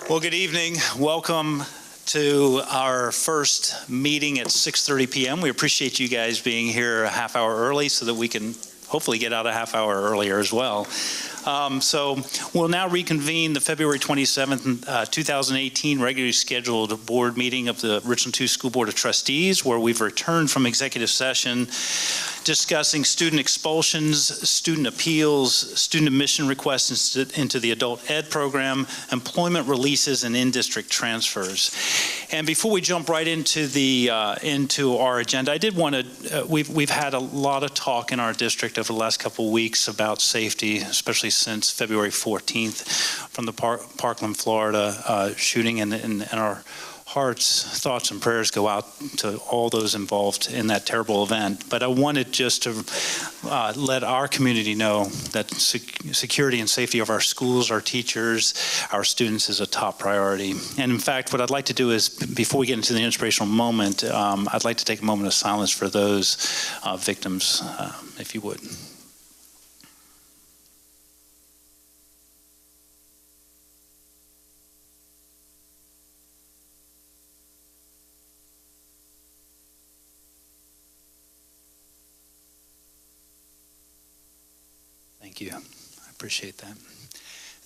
Well, good evening. Welcome to our first meeting at 6:30 p.m. We appreciate you guys being here a half hour early so that we can hopefully get out a half hour earlier as well. So we'll now reconvene the February 27th, 2018 regularly scheduled board meeting of the Richland 2 School Board of Trustees, where we've returned from executive session discussing student expulsions, student appeals, student admission requests into the adult ed program, employment releases, and in-district transfers. And before we jump right into into our agenda, I did want to, we've had a lot of talk in our district over the last couple of weeks about safety, especially since February 14th from the Parkland, Florida shooting, and our hearts, thoughts, and prayers go out to all those involved in that terrible event. But I wanted just to let our community know that security and safety of our schools, our teachers, our students is a top priority. And in fact, what I'd like to do is, before we get into the inspirational moment, I'd like to take a moment of silence for those victims, if you would. Thank you. I appreciate that.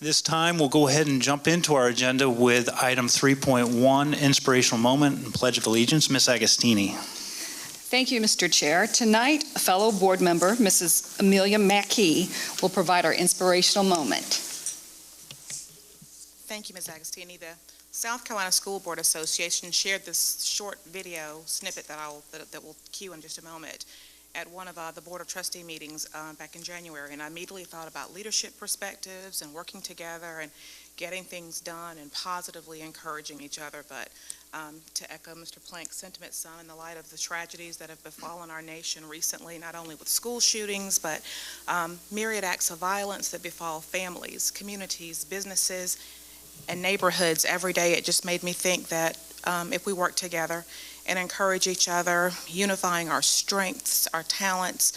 This time, we'll go ahead and jump into our agenda with item 3.1, Inspirational Moment and Pledge of Allegiance. Ms. Agostini. Thank you, Mr. Chair. Tonight, a fellow board member, Mrs. Amelia Mackey, will provide our inspirational moment. Thank you, Ms. Agostini. The South Carolina School Board Association shared this short video snippet that we'll cue in just a moment at one of the Board of Trustee meetings back in January, and I immediately thought about leadership perspectives and working together and getting things done and positively encouraging each other. But to echo Mr. Plank's sentiment some, in the light of the tragedies that have befallen our nation recently, not only with school shootings, but myriad acts of violence that befall families, communities, businesses, and neighborhoods every day, it just made me think that if we work together and encourage each other, unifying our strengths, our talents,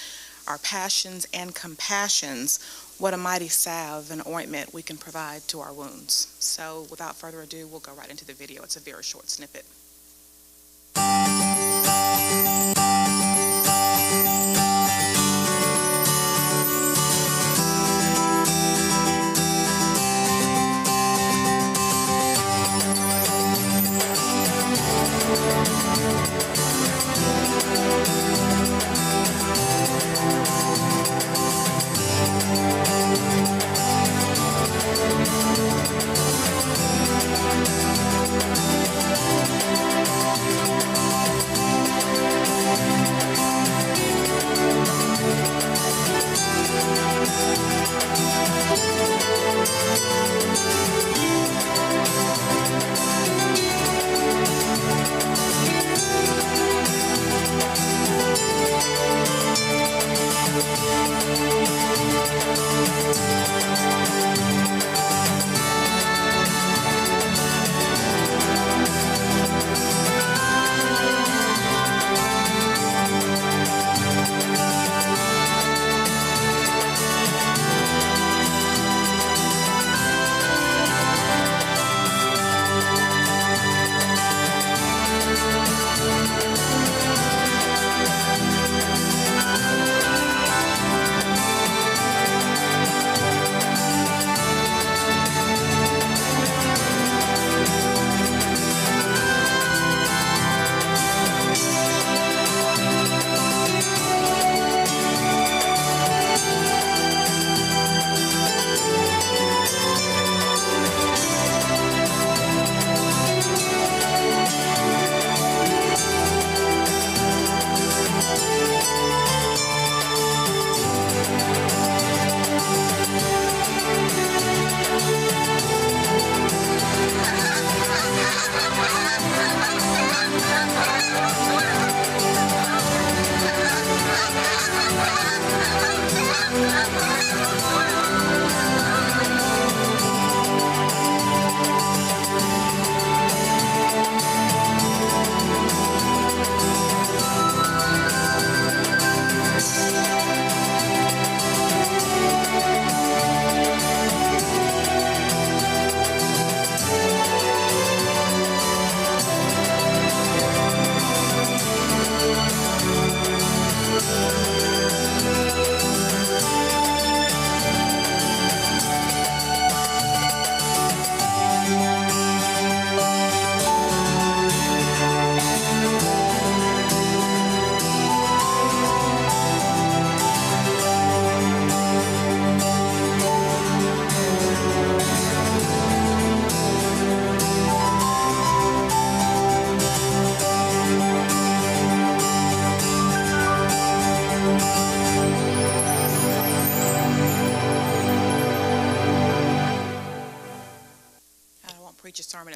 our passions, and compassions, what a mighty salve and ointment we can provide to our wounds. So without further ado, we'll go right into the video. It's a very short snippet.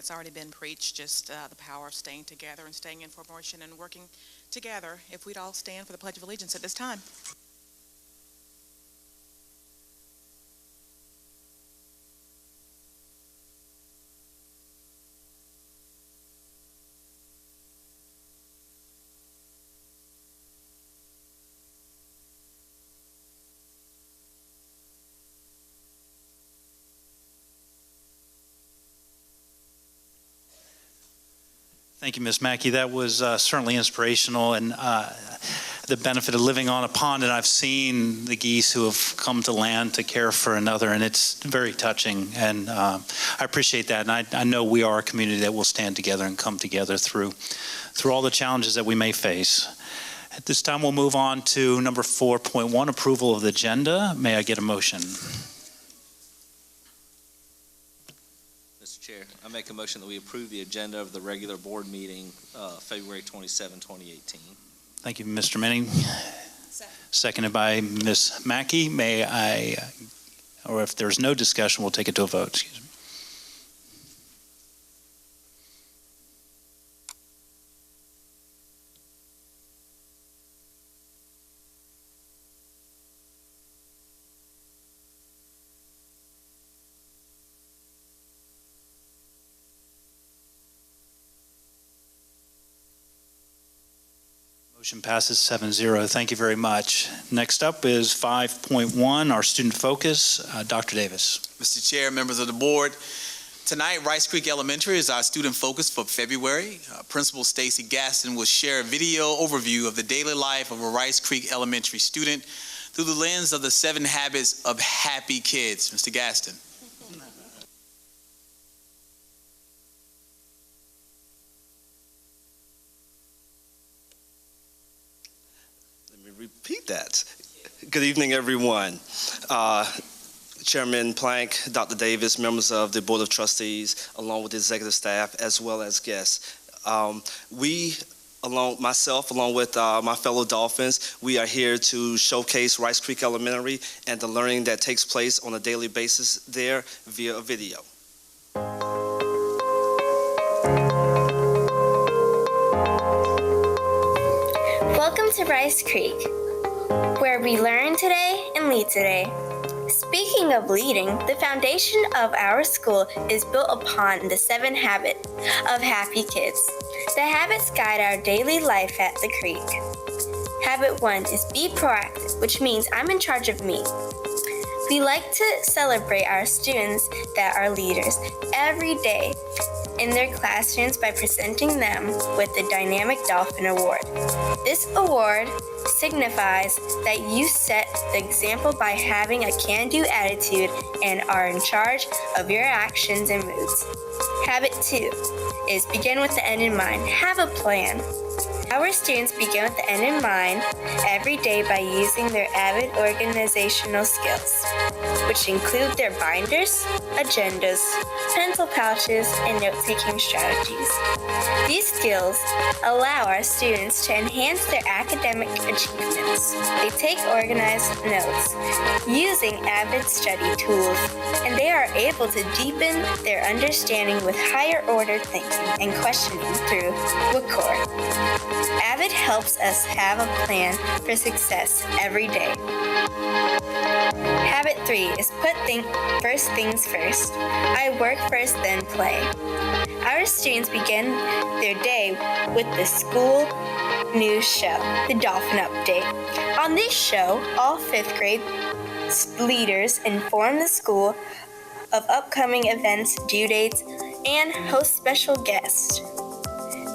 it's already been preached, just the power of staying together and staying in formation and working together. If we'd all stand for the Pledge of Allegiance at this time. Thank you, Ms. Mackey. That was certainly inspirational, and the benefit of living on a pond, and I've seen the geese who have come to land to care for another, and it's very touching, and I appreciate that, and I know we are a community that will stand together and come together through all the challenges that we may face. At this time, we'll move on to number 4.1, approval of the agenda. May I get a motion? Chair, I make a motion that we approve the agenda of the regular board meeting, February 27, 2018. Thank you, Mr. Manning. Seconded by Ms. Mackey. May I, or if there's no discussion, we'll take it to a vote. Excuse me. Motion passes 7-0. Thank you very much. Next up is 5.1, our student focus. Dr. Davis. Mr. Chair, members of the board, tonight Rice Creek Elementary is our student focus for February. Principal Stacy Gaston will share a video overview of the daily life of a Rice Creek Elementary student through the lens of the 7 habits of happy kids. Mr. Gaston. Repeat that. Good evening, everyone. Chairman Plank, Dr. Davis, members of the Board of Trustees, along with the executive staff, as well as guests. Myself, along with my fellow Dolphins, we are here to showcase Rice Creek Elementary and the learning that takes place on a daily basis there via a video. Welcome to Rice Creek, where we learn today and lead today. Speaking of leading, the foundation of our school is built upon the 7 habits of happy kids. The habits guide our daily life at the creek. Habit 1 is be proactive, which means I'm in charge of me. We like to celebrate our students that are leaders every day in their classrooms by presenting them with the Dynamic Dolphin Award. This award signifies that you set the example by having a can-do attitude and are in charge of your actions and moods. Habit 2 is begin with the end in mind. Have a plan. Our students begin with the end in mind every day by using their avid organizational skills, which include their binders, agendas, pencil pouches, and note-taking strategies. These skills allow our students to enhance their academic achievements. They take organized notes using avid study tools, and they are able to deepen their understanding with higher-order thinking and questioning through WCORE. Avid helps us have a plan for success every day. Habit 3 is put first things first. I work first, then play. Our students begin their day with the school news show, the Dolphin Update. On this show, all 5th grade leaders inform the school of upcoming events, due dates, and host special guests.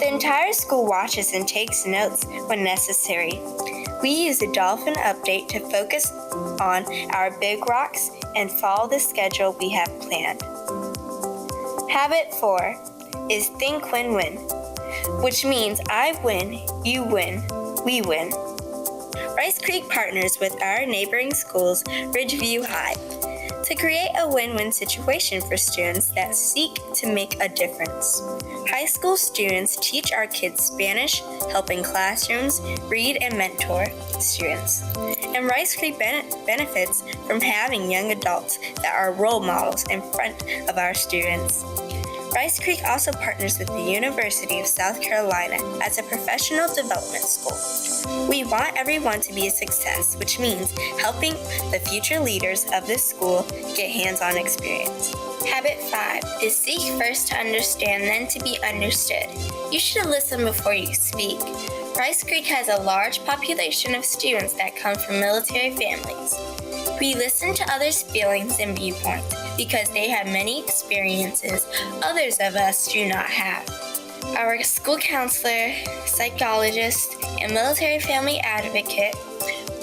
The entire school watches and takes notes when necessary. We use the Dolphin Update to focus on our big rocks and follow the schedule we have planned. Habit 4 is think win-win, which means I win, you win, we win. Rice Creek partners with our neighboring schools, Ridgeview High, to create a win-win situation for students that seek to make a difference. High school students teach our kids Spanish, helping classrooms read and mentor students. And Rice Creek benefits from having young adults that are role models in front of our students. Rice Creek also partners with the University of South Carolina as a professional development school. We want everyone to be a success, which means helping the future leaders of this school get hands-on experience. Habit 5 is seek first to understand, then to be understood. You should listen before you speak. Rice Creek has a large population of students that come from military families. We listen to others' feelings and viewpoints because they have many experiences others of us do not have. Our school counselor, psychologist, and military family advocate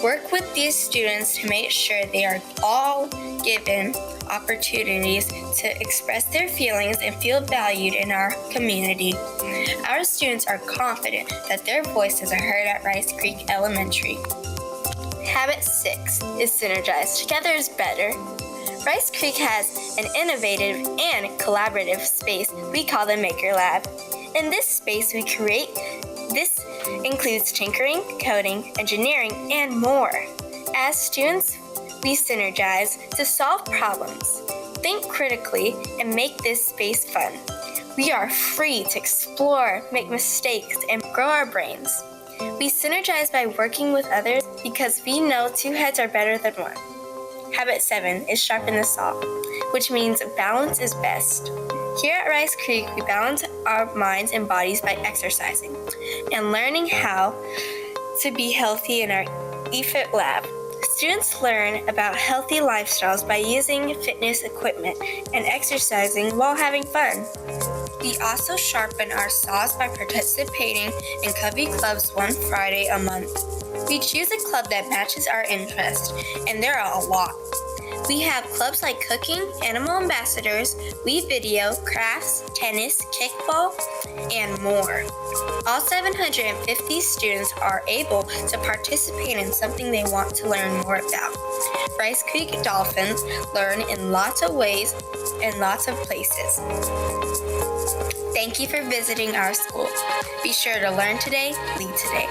work with these students to make sure they are all given opportunities to express their feelings and feel valued in our community. Our students are confident that their voices are heard at Rice Creek Elementary. Habit 6 is synergize. Together is better. Rice Creek has an innovative and collaborative space we call the Maker Lab. In this space, we create. This includes tinkering, coding, engineering, and more. As students, we synergize to solve problems, think critically, and make this space fun. We are free to explore, make mistakes, and grow our brains. We synergize by working with others because we know two heads are better than one. Habit 7 is sharpen the saw, which means balance is best. Here at Rice Creek, we balance our minds and bodies by exercising and learning how to be healthy in our eFit lab. Students learn about healthy lifestyles by using fitness equipment and exercising while having fun. We also sharpen our saws by participating in Covey Clubs one Friday a month. We choose a club that matches our interest, and there are a lot. We have clubs like cooking, animal ambassadors, we video, crafts, tennis, kickball, and more. All 750 students are able to participate in something they want to learn more about. Rice Creek Dolphins learn in lots of ways and lots of places. Thank you for visiting our school. Be sure to learn today, lead today.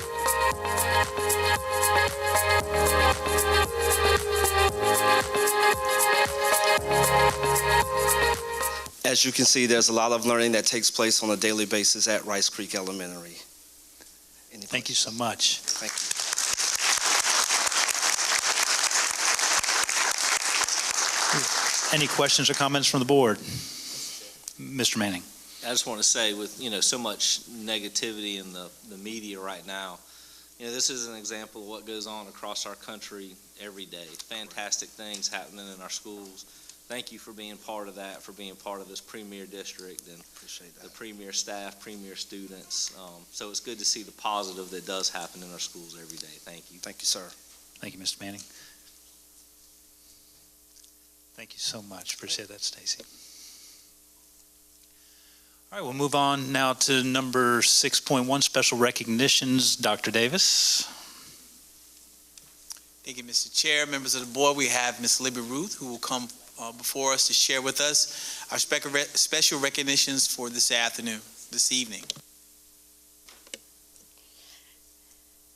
As you can see, there's a lot of learning that takes place on a daily basis at Rice Creek Elementary. Thank you so much. Thank you. Any questions or comments from the board? Mr. Manning. I just want to say, with so much negativity in the media right now, this is an example of what goes on across our country every day. Fantastic things happening in our schools. Thank you for being part of that, for being part of this premier district, and Appreciate that. the premier staff, premier students. So it's good to see the positive that does happen in our schools every day. Thank you. Thank you, sir. Thank you, Mr. Manning. Thank you so much. Appreciate that, Stacy. All right, we'll move on now to number 6.1, special recognitions. Dr. Davis. Thank you, Mr. Chair. Members of the board, we have Ms. Libby Ruth, who will come before us to share with us our special recognitions for this evening.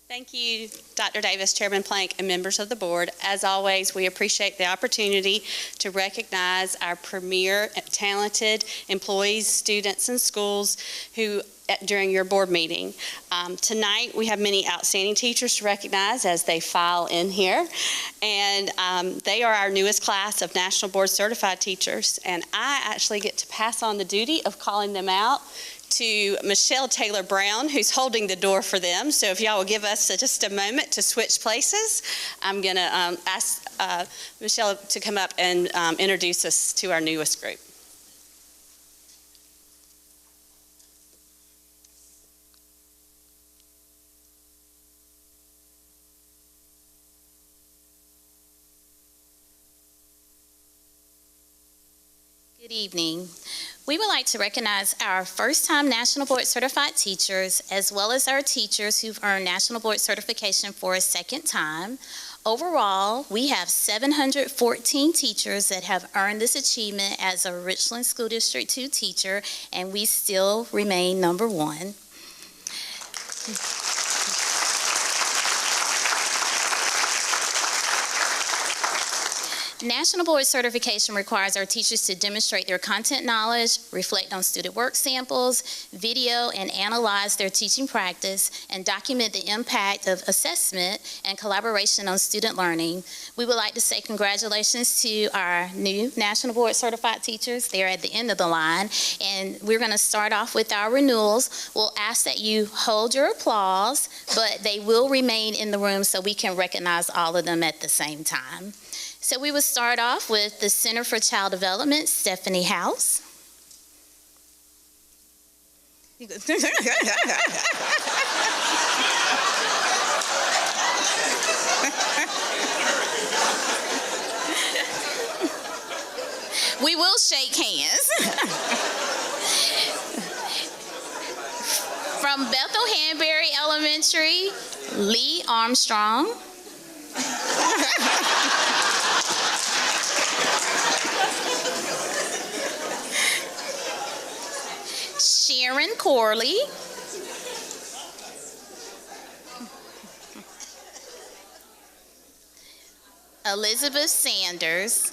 Thank you, Dr. Davis, Chairman Plank, and members of the board. As always, we appreciate the opportunity to recognize our premier talented employees, students, and schools who during your board meeting. Tonight, we have many outstanding teachers to recognize as they file in here. And they are our newest class of National Board Certified teachers. And I actually get to pass on the duty of calling them out to Michelle Taylor Brown, who's holding the door for them. So if y'all will give us just a moment to switch places, I'm going to ask Michelle to come up and introduce us to our newest group. Good evening. We would like to recognize our first-time National Board Certified teachers, as well as our teachers who've earned National Board Certification for a second time. Overall, we have 714 teachers that have earned this achievement as a Richland School District 2 teacher, and we still remain number one. National Board Certification requires our teachers to demonstrate their content knowledge, reflect on student work samples, video and analyze their teaching practice, and document the impact of assessment and collaboration on student learning. We would like to say congratulations to our new National Board Certified teachers. They're at the end of the line, and we're going to start off with our renewals. We'll ask that you hold your applause, but they will remain in the room so we can recognize all of them at the same time. So we will start off with the Center for Child Development, Stephanie House. We will shake hands. From Bethel Hanbury Elementary, Lee Armstrong. Sharon Corley. Elizabeth Sanders.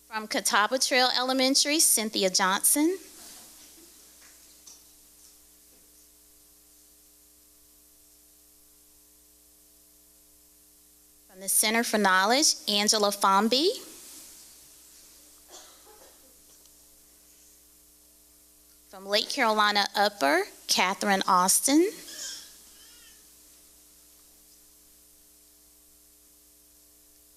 From Catawba Trail Elementary, Cynthia Johnson. From the Center for Knowledge, Angela Fomby. From Lake Carolina Upper, Catherine Austin.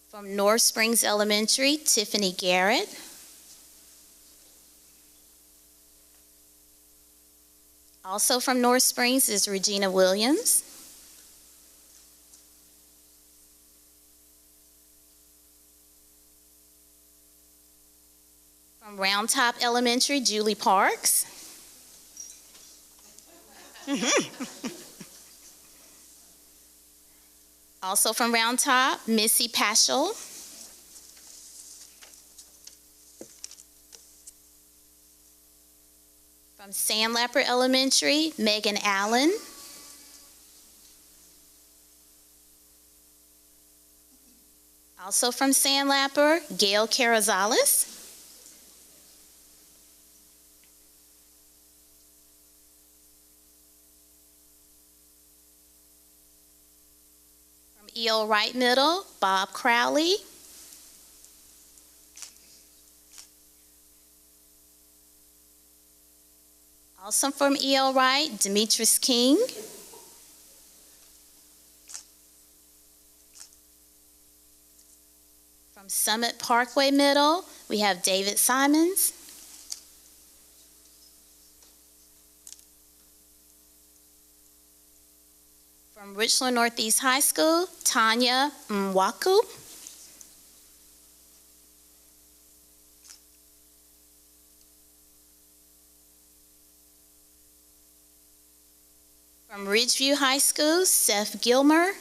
From North Springs Elementary, Tiffany Garrett. Also from North Springs is Regina Williams. From Round Top Elementary, Julie Parks. Also from Round Top, Missy Paschal. From Sandlapper Elementary, Megan Allen. Also from Sandlapper, Gail Carrizales. E.O. Wright Middle, Bob Crowley. Also from E.O. Wright, Demetrius King. From Summit Parkway Middle, we have David Simons. From Richland Northeast High School, Tanya Mwaku. From Ridgeview High School, Seth Gilmer.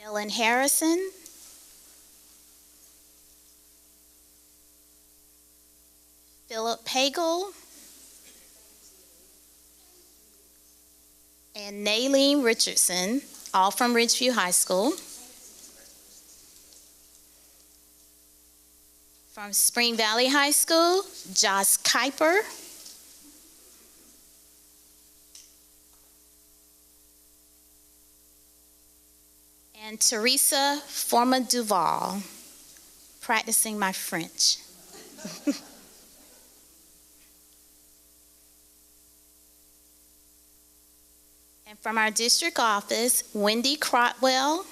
Ellen Harrison. Philip Pagel, and Naylene Richardson, all from Ridgeview High School. From Spring Valley High School, Josh Kuiper. And Teresa Forma Duval, practicing my French. And from our district office, Wendy Crotwell.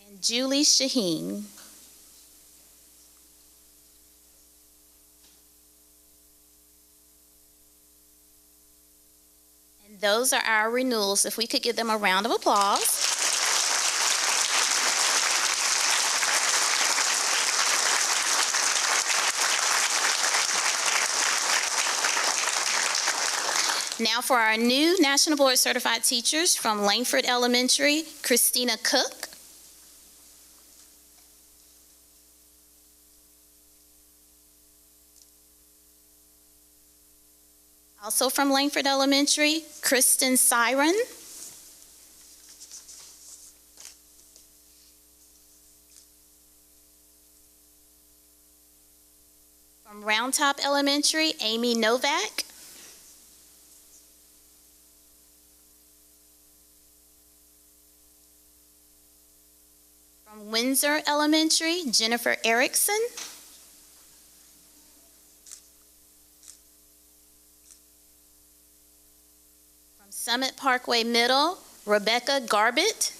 And Julie Shaheen. And those are our renewals. If we could give them a round of applause. Now for our new National Board Certified teachers from Langford Elementary, Christina Cook. Also from Langford Elementary, Kristen Siren. From Round Top Elementary, Amy Novak. From Windsor Elementary, Jennifer Erickson. From Summit Parkway Middle, Rebecca Garbett.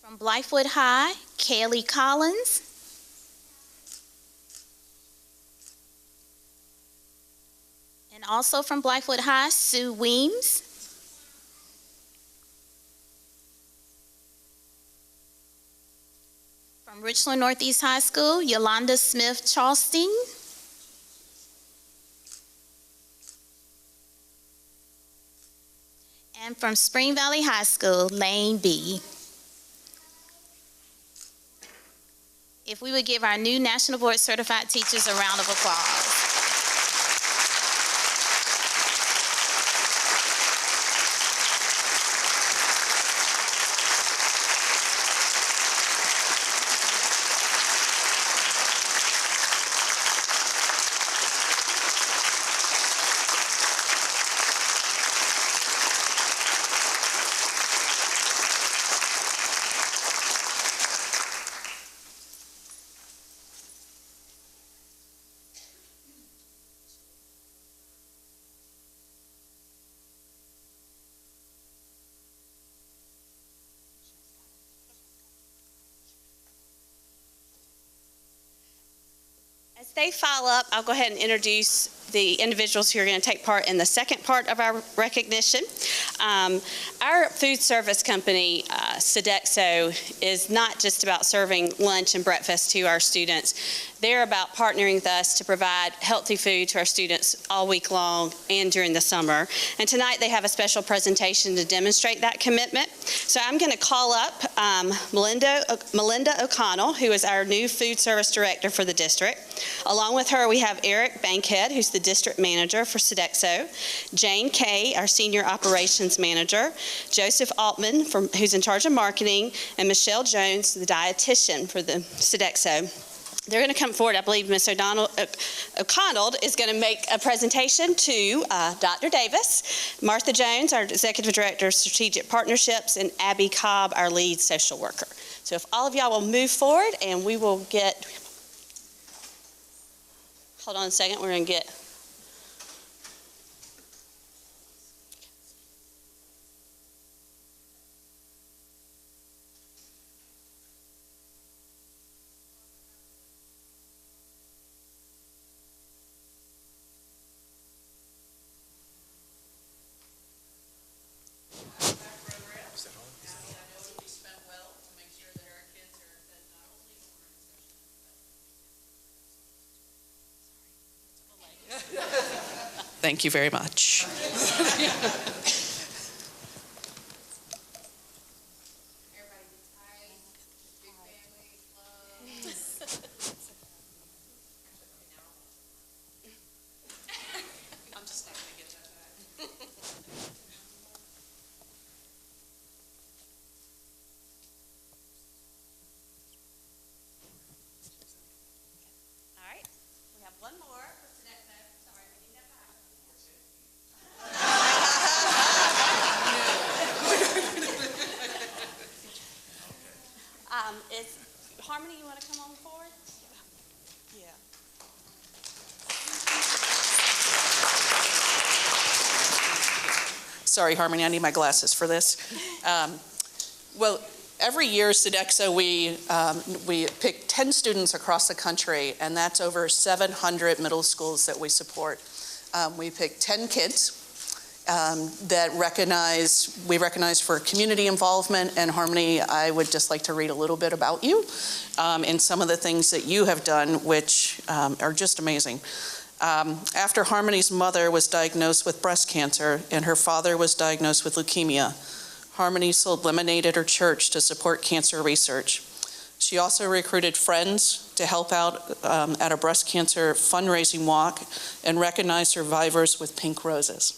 From Blythewood High, Kaylee Collins. And also from Blythewood High, Sue Weems. From Richland Northeast High School, Yolanda Smith Charleston. And from Spring Valley High School, Lane B. If we would give our new National Board Certified teachers a round of applause. As they file up, I'll go ahead and introduce the individuals who are going to take part in the second part of our recognition. Our food service company, Sodexo, is not just about serving lunch and breakfast to our students. They're about partnering with us to provide healthy food to our students all week long and during the summer. And tonight they have a special presentation to demonstrate that commitment. So I'm going to call up Melinda O'Connell, who is our new food service director for the district. Along with her, we have Eric Bankhead, who's the district manager for Sodexo, Jane Kay, our senior operations manager, Joseph Altman, who's in charge of marketing, and Michelle Jones, the dietitian for the Sodexo. They're going to come forward. I believe Ms. O'Connell is going to make a presentation to Dr. Davis, Martha Jones, our Executive Director of Strategic Partnerships, and Abby Cobb, our lead social worker. So if all of y'all will move forward, and we will get, hold on a second, we're going to get, Thank you very much. Harmony, you want to come on forward? Yeah. Sorry, Harmony, I need my glasses for this. Well, every year, Sodexo, we pick 10 students across the country, and that's over 700 middle schools that we support. We pick 10 kids, that we recognize for community involvement. And Harmony, I would just like to read a little bit about you and some of the things that you have done, which are just amazing. After Harmony's mother was diagnosed with breast cancer and her father was diagnosed with leukemia, Harmony sold lemonade at her church to support cancer research. She also recruited friends to help out at a breast cancer fundraising walk and recognize survivors with pink roses.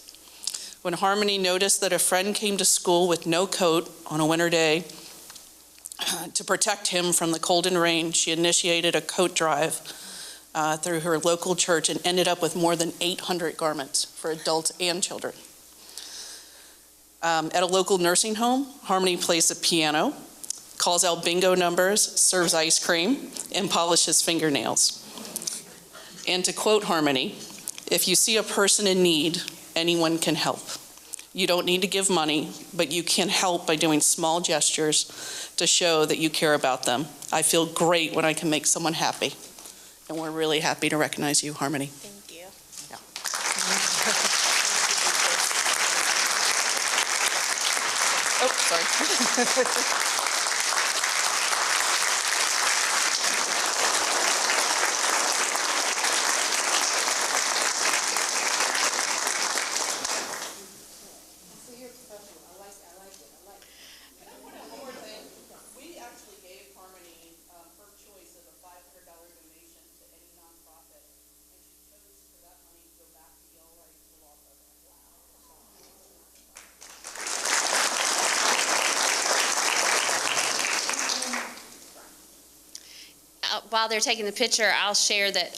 When Harmony noticed that a friend came to school with no coat on a winter day to protect him from the cold and rain, she initiated a coat drive through her local church and ended up with more than 800 garments for adults and children. At a local nursing home, Harmony plays the piano, calls out bingo numbers, serves ice cream, and polishes fingernails. And to quote Harmony, "If you see a person in need, anyone can help. You don't need to give money, but you can help by doing small gestures to show that you care about them. I feel great when I can make someone happy." And we're really happy to recognize you, Harmony. Thank you. Yeah. Oh, sorry. While they're taking the picture, I'll share that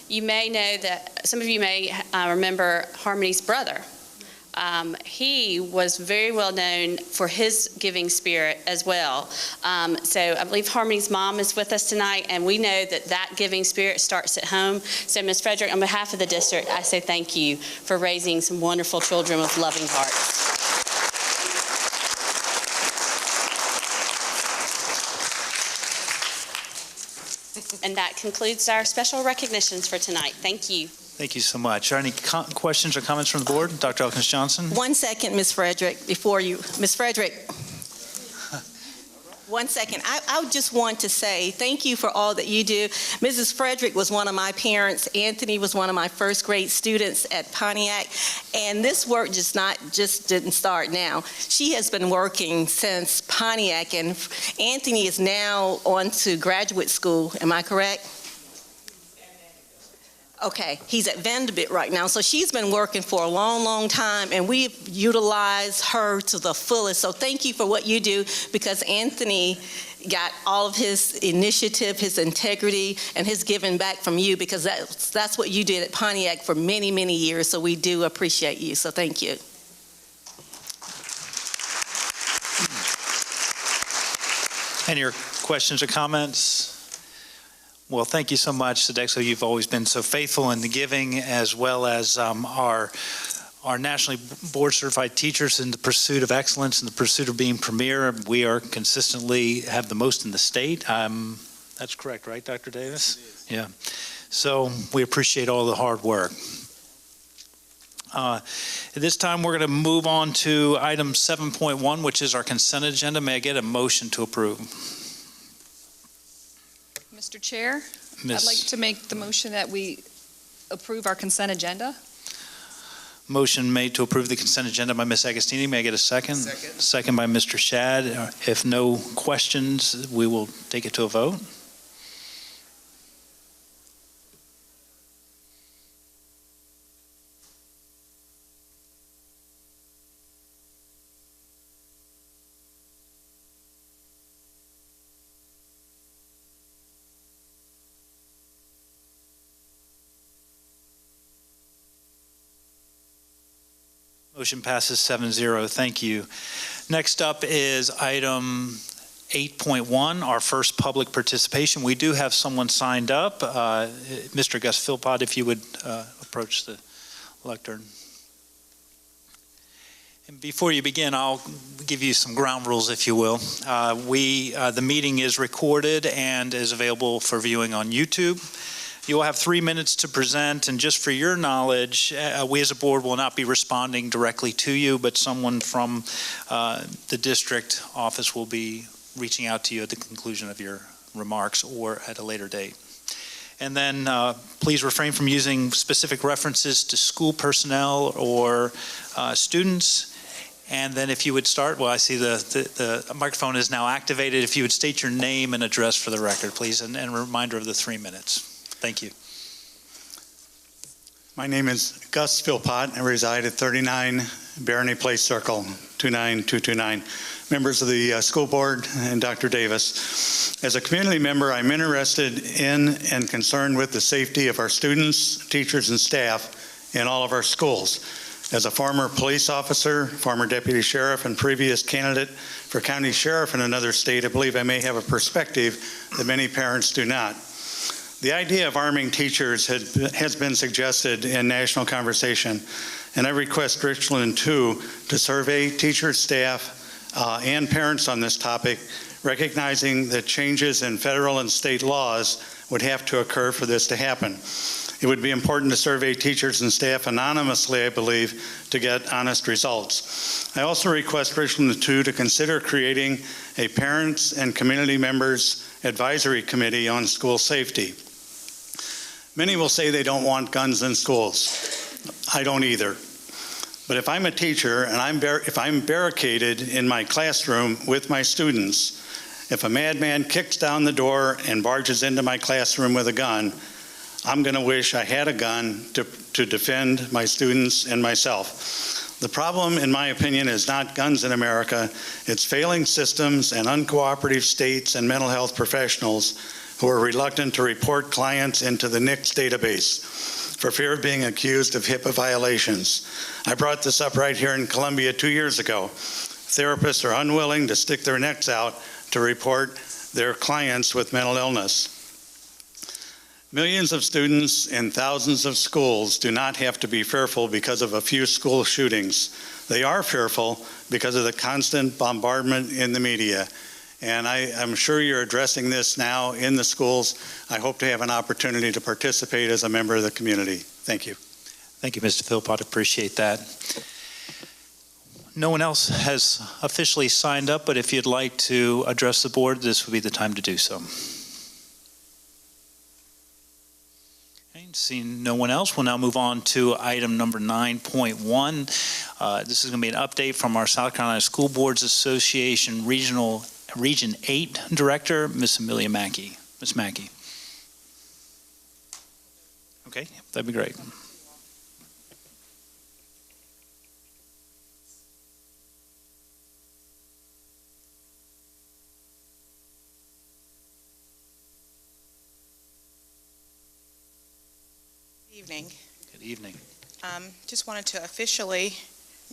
you may know that some of you may remember Harmony's brother. He was very well known for his giving spirit as well. So I believe Harmony's mom is with us tonight, and we know that that giving spirit starts at home. So Ms. Frederick, on behalf of the district, I say thank you for raising some wonderful children with loving hearts. And that concludes our special recognitions for tonight. Thank you. Thank you so much. Are any questions or comments from the board? Dr. Elkins Johnson? 1 second, Ms. Frederick, before you. Ms. Frederick. 1 second. I just want to say thank you for all that you do. Mrs. Frederick was one of my parents. Anthony was one of my first grade students at Pontiac. And this work just didn't start now. She has been working since Pontiac, and Anthony is now on to graduate school. Am I correct? Okay, he's at Vanderbilt right now. So she's been working for a long, long time, and we've utilized her to the fullest. So thank you for what you do, because Anthony got all of his initiative, his integrity, and his giving back from you, because that's what you did at Pontiac for many, many years. So we do appreciate you. So thank you. Any questions or comments? Well, thank you so much, Sodexo. You've always been so faithful in the giving, as well as our nationally board certified teachers in the pursuit of excellence, in the pursuit of being premier. We are consistently have the most in the state. That's correct, right, Dr. Davis? Yeah. So we appreciate all the hard work. At this time, we're going to move on to item 7.1, which is our consent agenda. May I get a motion to approve? Mr. Chair, I'd like to make the motion that we approve our consent agenda. Motion made to approve the consent agenda by Ms. Agostini. May I get a second? Second. Second by Mr. Shad. If no questions, we will take it to a vote. Motion passes 7-0. Thank you. Next up is item 8.1, our first public participation. We do have someone signed up. Mr. Gus Philpott, if you would approach the lectern. And before you begin, I'll give you some ground rules, if you will. The meeting is recorded and is available for viewing on YouTube. You will have 3 minutes to present, and just for your knowledge, we as a board will not be responding directly to you, but someone from the district office will be reaching out to you at the conclusion of your remarks or at a later date. And then please refrain from using specific references to school personnel or students. And then if you would start, well, I see the microphone is now activated. If you would state your name and address for the record, please, and a reminder of the 3 minutes. Thank you. My name is Gus Philpott. I reside at 39 Barony Place Circle, 29229. Members of the school board and Dr. Davis. As a community member, I'm interested in and concerned with the safety of our students, teachers, and staff in all of our schools. As a former police officer, former deputy sheriff, and previous candidate for county sheriff in another state, I believe I may have a perspective that many parents do not. The idea of arming teachers has been suggested in national conversation, and I request Richland too to survey teachers, staff, and parents on this topic, recognizing that changes in federal and state laws would have to occur for this to happen. It would be important to survey teachers and staff anonymously, I believe, to get honest results. I also request Richland 2 to consider creating a parents and community members advisory committee on school safety. Many will say they don't want guns in schools. I don't either. But if I'm a teacher and if I'm barricaded in my classroom with my students, if a madman kicks down the door and barges into my classroom with a gun, I'm going to wish I had a gun to defend my students and myself. The problem, in my opinion, is not guns in America. It's failing systems and uncooperative states and mental health professionals who are reluctant to report clients into the NICS database for fear of being accused of HIPAA violations. I brought this up right here in Columbia 2 years ago. Therapists are unwilling to stick their necks out to report their clients with mental illness. Millions of students in thousands of schools do not have to be fearful because of a few school shootings. They are fearful because of the constant bombardment in the media. And I'm sure you're addressing this now in the schools. I hope to have an opportunity to participate as a member of the community. Thank you. Thank you, Mr. Philpott. Appreciate that. No one else has officially signed up, but if you'd like to address the board, this would be the time to do so. Seeing no one else, we'll now move on to item number 9.1. This is going to be an update from our South Carolina School Boards Association Region 8 Director, Ms. Amelia Mackey. Ms. Mackey. Okay, that'd be great. Evening. Good evening. Just wanted to officially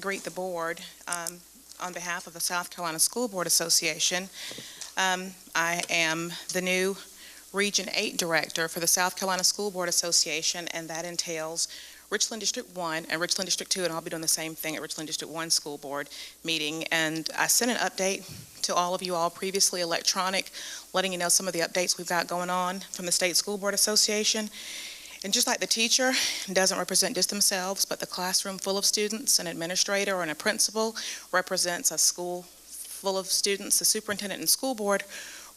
greet the board on behalf of the South Carolina School Board Association. I am the new Region 8 Director for the South Carolina School Board Association, and that entails Richland District 1 and Richland District 2, and I'll be doing the same thing at Richland District 1 School Board meeting. And I sent an update to all of you all previously electronic, letting you know some of the updates we've got going on from the State School Board Association. And just like the teacher doesn't represent just themselves, but the classroom full of students, an administrator and a principal represents a school full of students, the superintendent and school board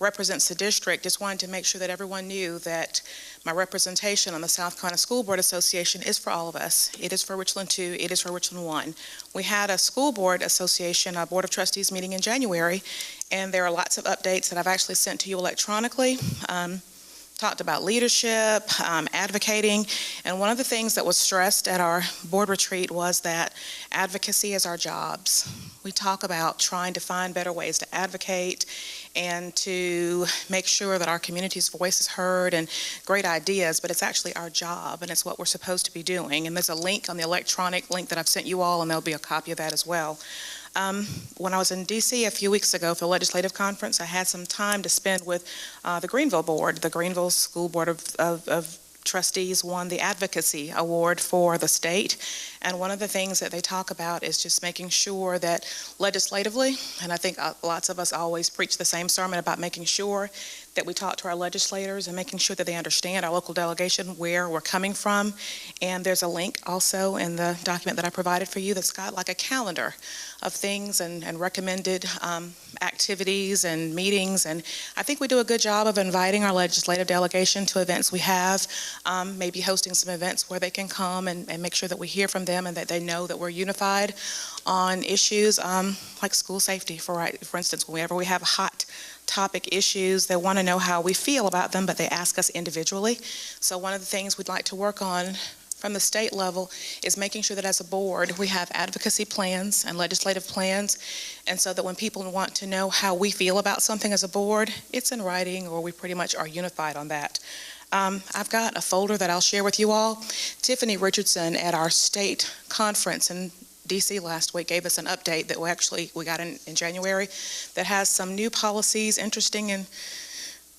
represents the district. Just wanted to make sure that everyone knew that my representation on the South Carolina School Board Association is for all of us. It is for Richland 2, it is for Richland 1. We had a school board association, a board of trustees meeting in January, and there are lots of updates that I've actually sent to you electronically. Talked about leadership, advocating, and one of the things that was stressed at our board retreat was that advocacy is our jobs. We talk about trying to find better ways to advocate and to make sure that our community's voice is heard and great ideas, but it's actually our job and it's what we're supposed to be doing. And there's a link on the electronic link that I've sent you all, and there'll be a copy of that as well. When I was in D.C. a few weeks ago for the legislative conference, I had some time to spend with the Greenville board. The Greenville School Board of Trustees won the Advocacy Award for the state. And one of the things that they talk about is just making sure that legislatively, and I think lots of us always preach the same sermon about making sure that we talk to our legislators and making sure that they understand our local delegation, where we're coming from. And there's a link also in the document that I provided for you that's got like a calendar of things and recommended activities and meetings. And I think we do a good job of inviting our legislative delegation to events we have, maybe hosting some events where they can come and make sure that we hear from them and that they know that we're unified on issues like school safety, for instance. Whenever we have hot topic issues, they want to know how we feel about them, but they ask us individually. So one of the things we'd like to work on from the state level is making sure that as a board we have advocacy plans and legislative plans, and so that when people want to know how we feel about something as a board, it's in writing, or we pretty much are unified on that. I've got a folder that I'll share with you all. Tiffany Richardson at our state conference in DC last week gave us an update that we got in January that has some new policies,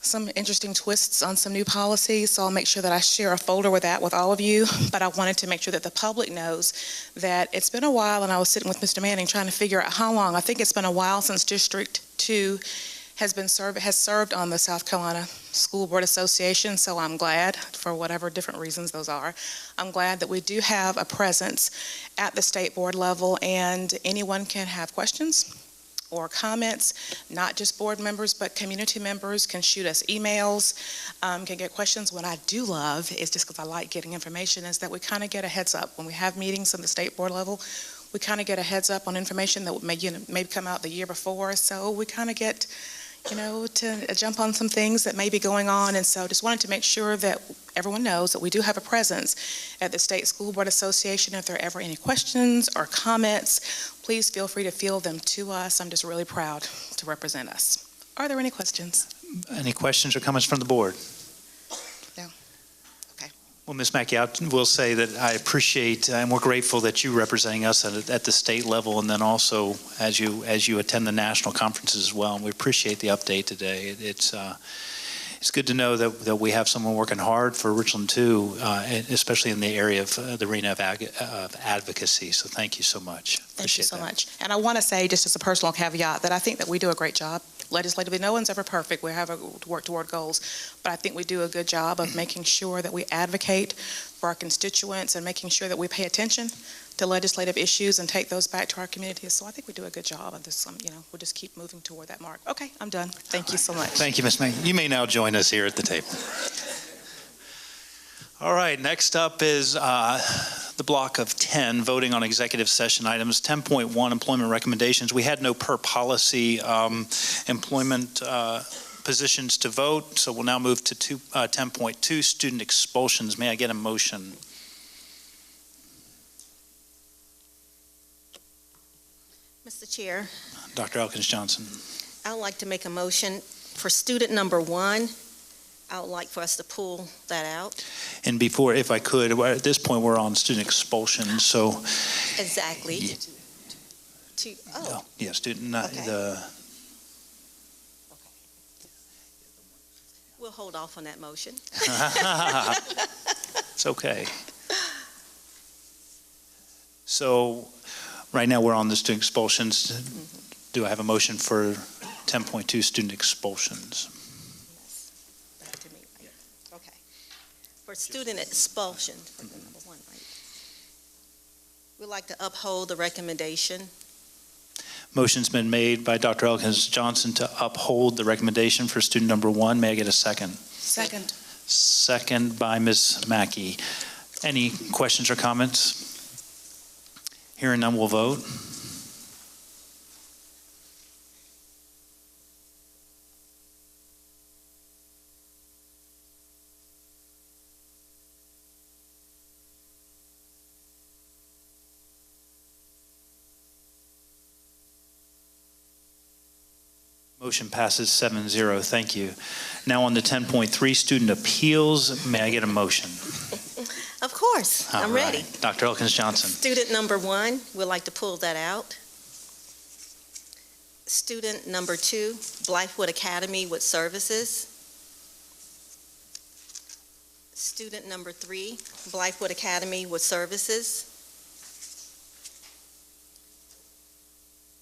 some interesting twists on some new policies. So I'll make sure that I share a folder with that with all of you. But I wanted to make sure that the public knows that it's been a while, and I was sitting with Mr. Manning trying to figure out how long. I think it's been a while since District 2 has served on the South Carolina School Board Association, so I'm glad, for whatever different reasons those are, I'm glad that we do have a presence at the state board level, and anyone can have questions or comments. Not just board members, but community members can shoot us emails, can get questions. What I do love is, just because I like getting information, is that we kind of get a heads up when we have meetings on the state board level. We kind of get a heads up on information that may come out the year before, so we kind of get to jump on some things that may be going on. And so just wanted to make sure that everyone knows that we do have a presence at the State School Board Association. If there are ever any questions or comments, please feel free to field them to us. I'm just really proud to represent us. Are there any questions? Any questions or comments from the board? No. Okay. Well, Ms. Mackey, I will say that I appreciate and we're grateful that you representing us at the state level, and then also as you attend the national conferences as well. And we appreciate the update today. It's good to know that we have someone working hard for Richland too, especially in the area of the arena of advocacy. So thank you so much. Thank you so much. And I want to say, just as a personal caveat, that I think that we do a great job legislatively. No one's ever perfect. We have to work toward goals, but I think we do a good job of making sure that we advocate for our constituents and making sure that we pay attention to legislative issues and take those back to our communities. So I think we do a good job of this. We'll just keep moving toward that mark. Okay, I'm done. Thank you so much. Thank you, Ms. May. You may now join us here at the table. All right, next up is the block of 10, voting on executive session items. 10.1, employment recommendations. We had no per policy employment positions to vote, so we'll now move to 10.2, student expulsions. May I get a motion? Mr. Chair, Dr. Elkins Johnson. I would like to make a motion for student number 1. I would like for us to pull that out. And before, if I could, at this point we're on student expulsion, so. Exactly. Yeah. Yeah, student, Okay. We'll hold off on that motion. It's okay. So right now we're on the student expulsions. Do I have a motion for 10.2 student expulsions? Back to me, right? Okay. For student expulsion, for the number 1, right? We'd like to uphold the recommendation. Motion's been made by Dr. Elkins Johnson to uphold the recommendation for student number 1. May I get a second? Second. Second by Ms. Mackey. Any questions or comments? Hearing none, we'll vote. Motion passes 7-0. Thank you. Now on to 10.3, student appeals. May I get a motion? Of course, I'm ready. Dr. Elkins Johnson. Student number 1, we'd like to pull that out. Student number 2, Blythewood Academy with services. Student number 3, Blythewood Academy with services.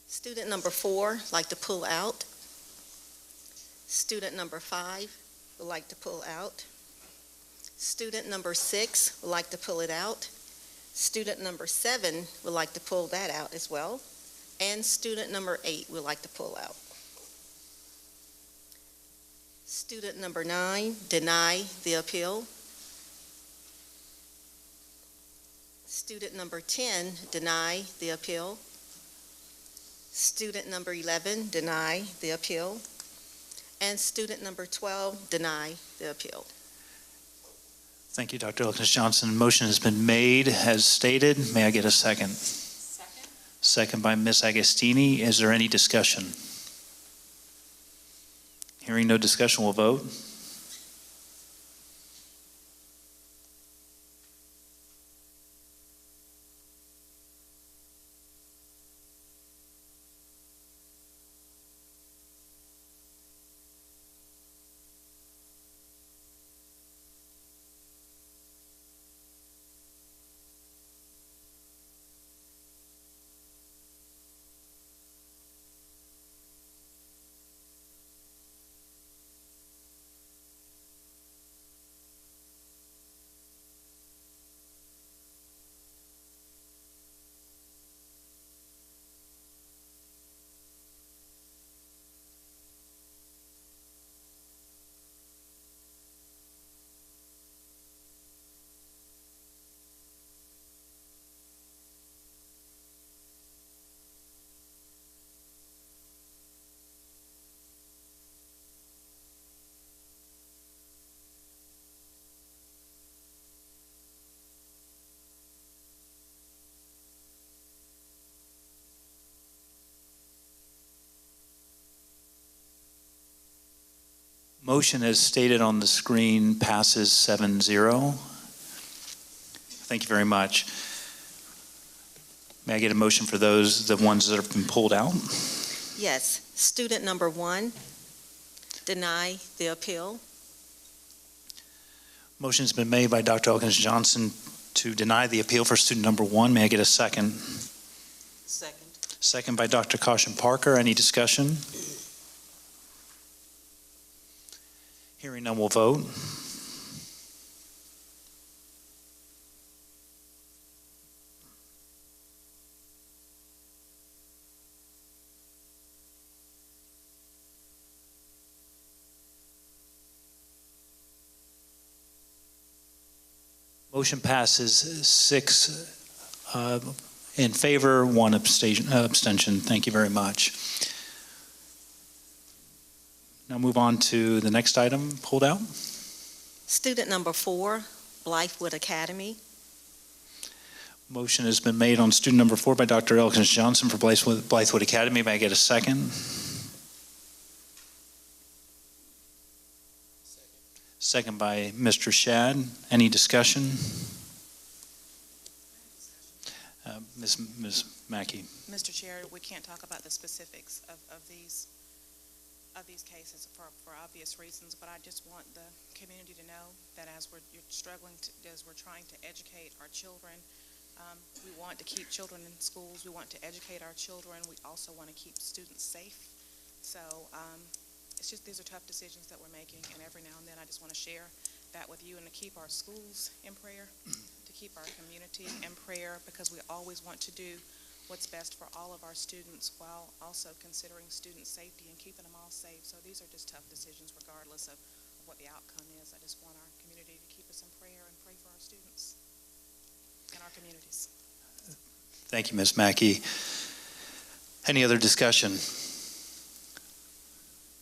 Student number 4, like to pull out. Student number 5 would like to pull out. Student number 6 would like to pull it out. Student number 7 would like to pull that out as well. And student number 8 would like to pull out. Student number 9, deny the appeal. Student number 10, deny the appeal. Student number 11, deny the appeal. And student number 12, deny the appeal. Thank you, Dr. Elkins Johnson. Motion has been made as stated. May I get a second? Second. Second by Ms. Agostini. Is there any discussion? Hearing no discussion, we'll vote. Motion as stated on the screen passes 7-0. Thank you very much. May I get a motion for those, the ones that have been pulled out? Yes. Student number 1, deny the appeal. Motion's been made by Dr. Elkins Johnson to deny the appeal for student number 1. May I get a second? Second. Second by Dr. Caution Parker. Any discussion? Hearing none, we'll vote. Motion passes 6 in favor, 1 abstention. Thank you very much. Now move on to the next item pulled out. Student number 4, Blythewood Academy. Motion has been made on student number 4 by Dr. Elkins Johnson for Blythewood Academy. May I get a second? Second by Mr. Shad. Any discussion? Ms. Mackey. Mr. Chair, we can't talk about the specifics of these cases for obvious reasons, but I just want the community to know that as we're trying to educate our children, we want to keep children in schools. We want to educate our children. We also want to keep students safe. So it's just, these are tough decisions that we're making, and every now and then I just want to share that with you and to keep our schools in prayer, to keep our community in prayer, because we always want to do what's best for all of our students while also considering student safety and keeping them all safe. So these are just tough decisions regardless of what the outcome is. I just want our community to keep us in prayer and pray for our students and our communities. Thank you, Ms. Mackey. Any other discussion?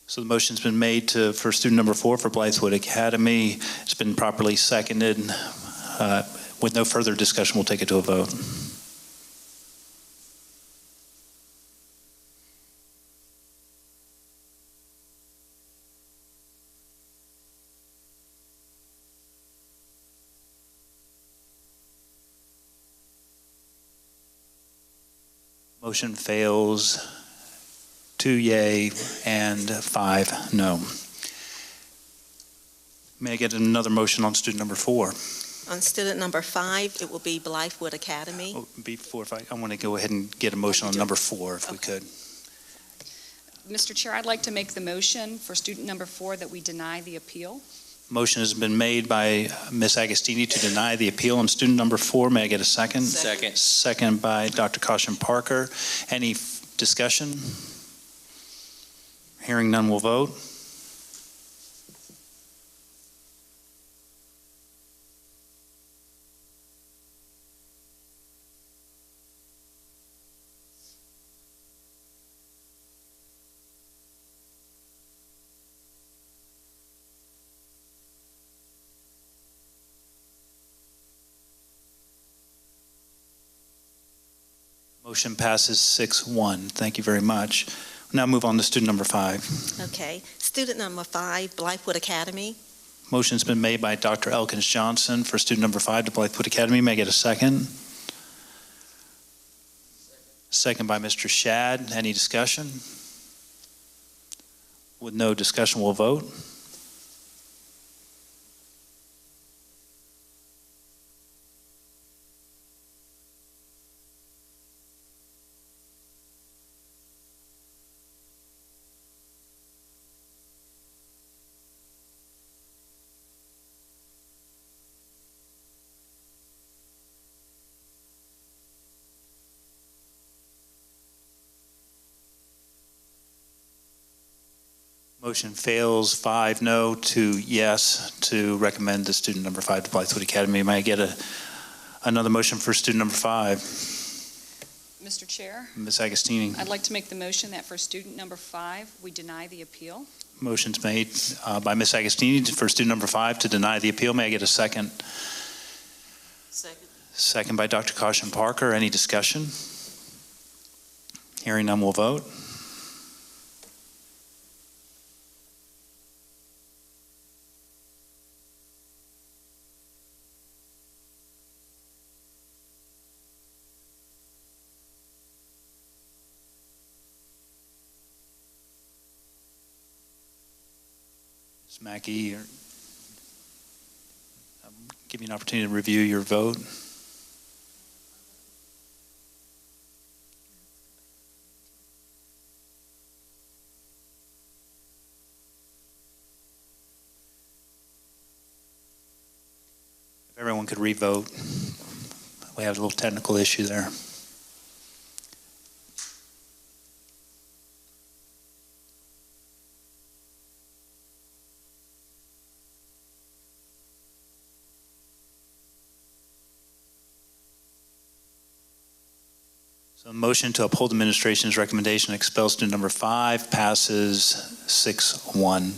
So the motion's been made for student number 4 for Blythewood Academy. It's been properly seconded. With no further discussion, we'll take it to a vote. Motion fails. 2 yea and 5 no. May I get another motion on student number 4? On student number 5, it will be Blythewood Academy. Before, I want to go ahead and get a motion on number 4 if we could. Mr. Chair, I'd like to make the motion for student number 4 that we deny the appeal. Motion has been made by Ms. Agostini to deny the appeal on student number 4. May I get a second? Second. Second by Dr. Caution Parker. Any discussion? Hearing none, we'll vote. Motion passes 6-1. Thank you very much. We'll now move on to student number 5. Okay. Student number 5, Blythewood Academy. Motion's been made by Dr. Elkins Johnson for student number 5 to Blythewood Academy. May I get a second? Second by Mr. Shad. Any discussion? With no discussion, we'll vote. Motion fails 5-no to yes to recommend the student number 5 to Blythewood Academy. May I get another motion for student number 5? Mr. Chair, Ms. Agostini. I'd like to make the motion that for student number 5, we deny the appeal. Motion's made by Ms. Agostini for student number 5 to deny the appeal. May I get a second? Second. Second by Dr. Caution Parker. Any discussion? Hearing none, we'll vote. Ms. Mackey, I'll give you an opportunity to review your vote. If everyone could re-vote. We have a little technical issue there. So motion to uphold administration's recommendation to expel student number 5 passes 6-1.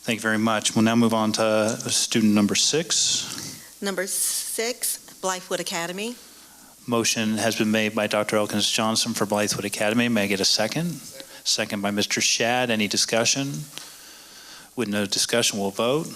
Thank you very much. We'll now move on to student number 6. Number 6, Blythewood Academy. Motion has been made by Dr. Elkins Johnson for Blythewood Academy. May I get a second? Second by Mr. Shad. Any discussion? With no discussion, we'll vote.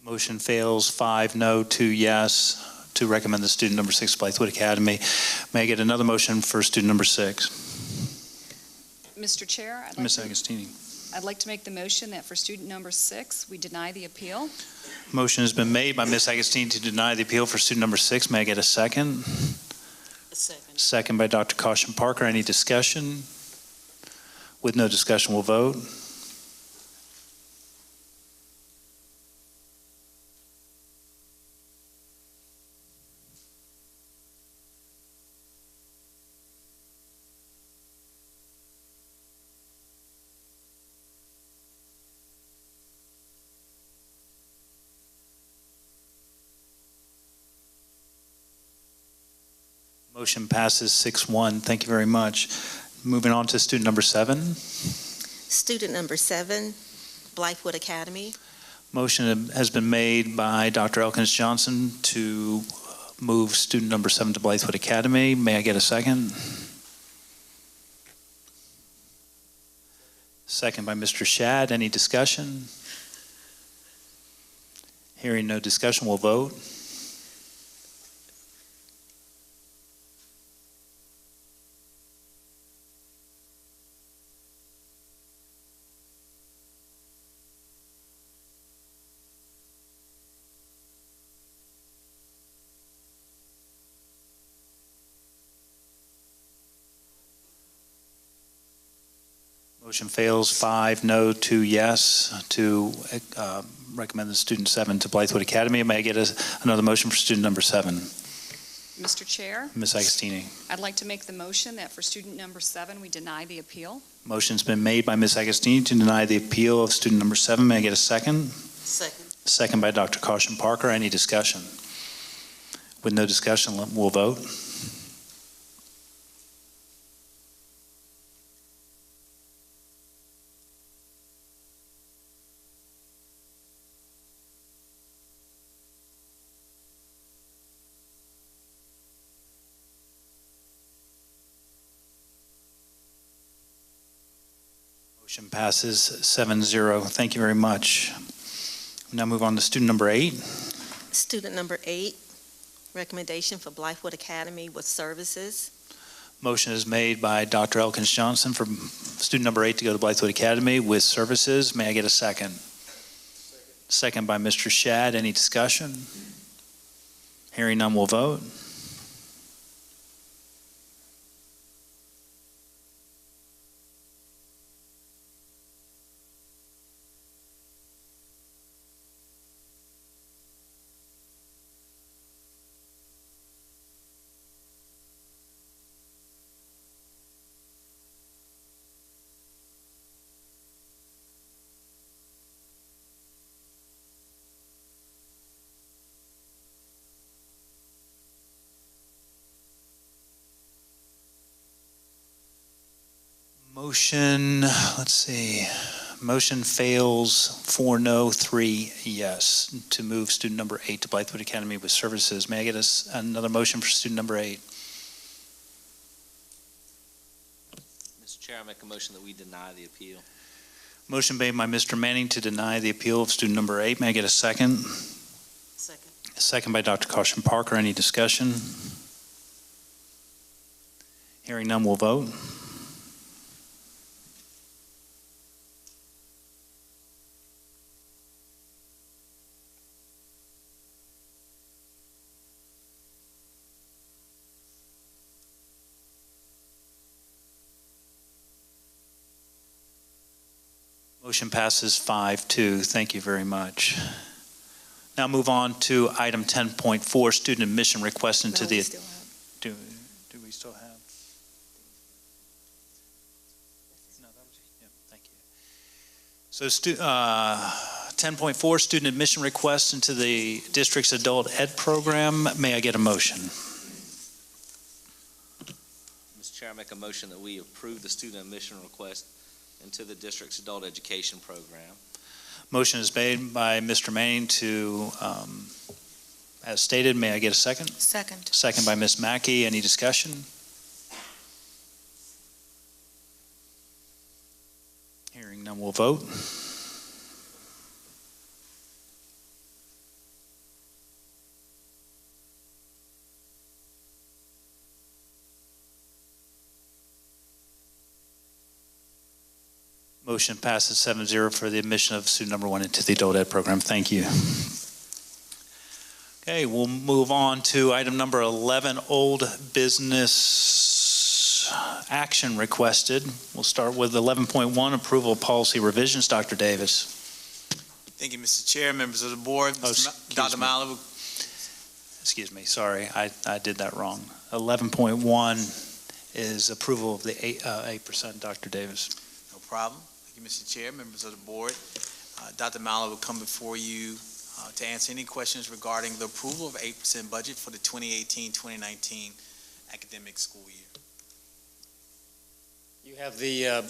Motion fails 5-no, 2 yes to recommend the student number 6 Blythewood Academy. May I get another motion for student number 6? Mr. Chair, Ms. Agostini. I'd like to make the motion that for student number 6, we deny the appeal. Motion has been made by Ms. Agostini to deny the appeal for student number 6. May I get a second? A second. Second by Dr. Caution Parker. Any discussion? With no discussion, we'll vote. Motion passes 6-1. Thank you very much. Moving on to student number 7. Student number 7, Blythewood Academy. Motion has been made by Dr. Elkins Johnson to move student number 7 to Blythewood Academy. May I get a second? Second by Mr. Shad. Any discussion? Hearing no discussion, we'll vote. Motion fails 5 no, 2 yes to recommend the student 7 to Blythewood Academy. May I get another motion for student number 7? Mr. Chair, Ms. Agostini. I'd like to make the motion that for student number 7, we deny the appeal. Motion's been made by Ms. Agostini to deny the appeal of student number 7. May I get a second? Second. Second by Dr. Caution Parker. Any discussion? With no discussion, we'll vote. Motion passes 7-0. Thank you very much. Now move on to student number 8. Student number 8, recommendation for Blythewood Academy with services. Motion is made by Dr. Elkins Johnson for student number 8 to go to Blythewood Academy with services. May I get a second? Second by Mr. Shad. Any discussion? Hearing none, we'll vote. Motion, let's see, motion fails 4 no, 3 yes to move student number 8 to Blythewood Academy with services. May I get another motion for student number 8? Mr. Chair, I make a motion that we deny the appeal. Motion made by Mr. Manning to deny the appeal of student number 8. May I get a second? Second. Second by Dr. Caution Parker. Any discussion? Hearing none, we'll vote. Motion passes 5-2. Thank you very much. Now move on to item 10.4, student admission request into the. Do we still have? No, that was, yeah, thank you. So 10.4, student admission request into the district's adult ed program. May I get a motion? Mr. Chair, I make a motion that we approve the student admission request into the district's adult education program. Motion is made by Mr. Manning to, as stated, may I get a second? Second. Second by Ms. Mackey. Any discussion? Hearing none, we'll vote. Motion passes 7-0 for the admission of student number 1 into the adult ed program. Thank you. Okay, we'll move on to item number 11, old business action requested. We'll start with 11.1, approval of policy revisions. Dr. Davis. Thank you, Mr. Chair, members of the board. Dr. Malibu. Excuse me, sorry, I did that wrong. 11.1 is approval of the 8%. Dr. Davis. No problem. Thank you, Mr. Chair, members of the board. Dr. Malibu will come before you to answer any questions regarding the approval of 8% budget for the 2018-2019 academic school year. You have the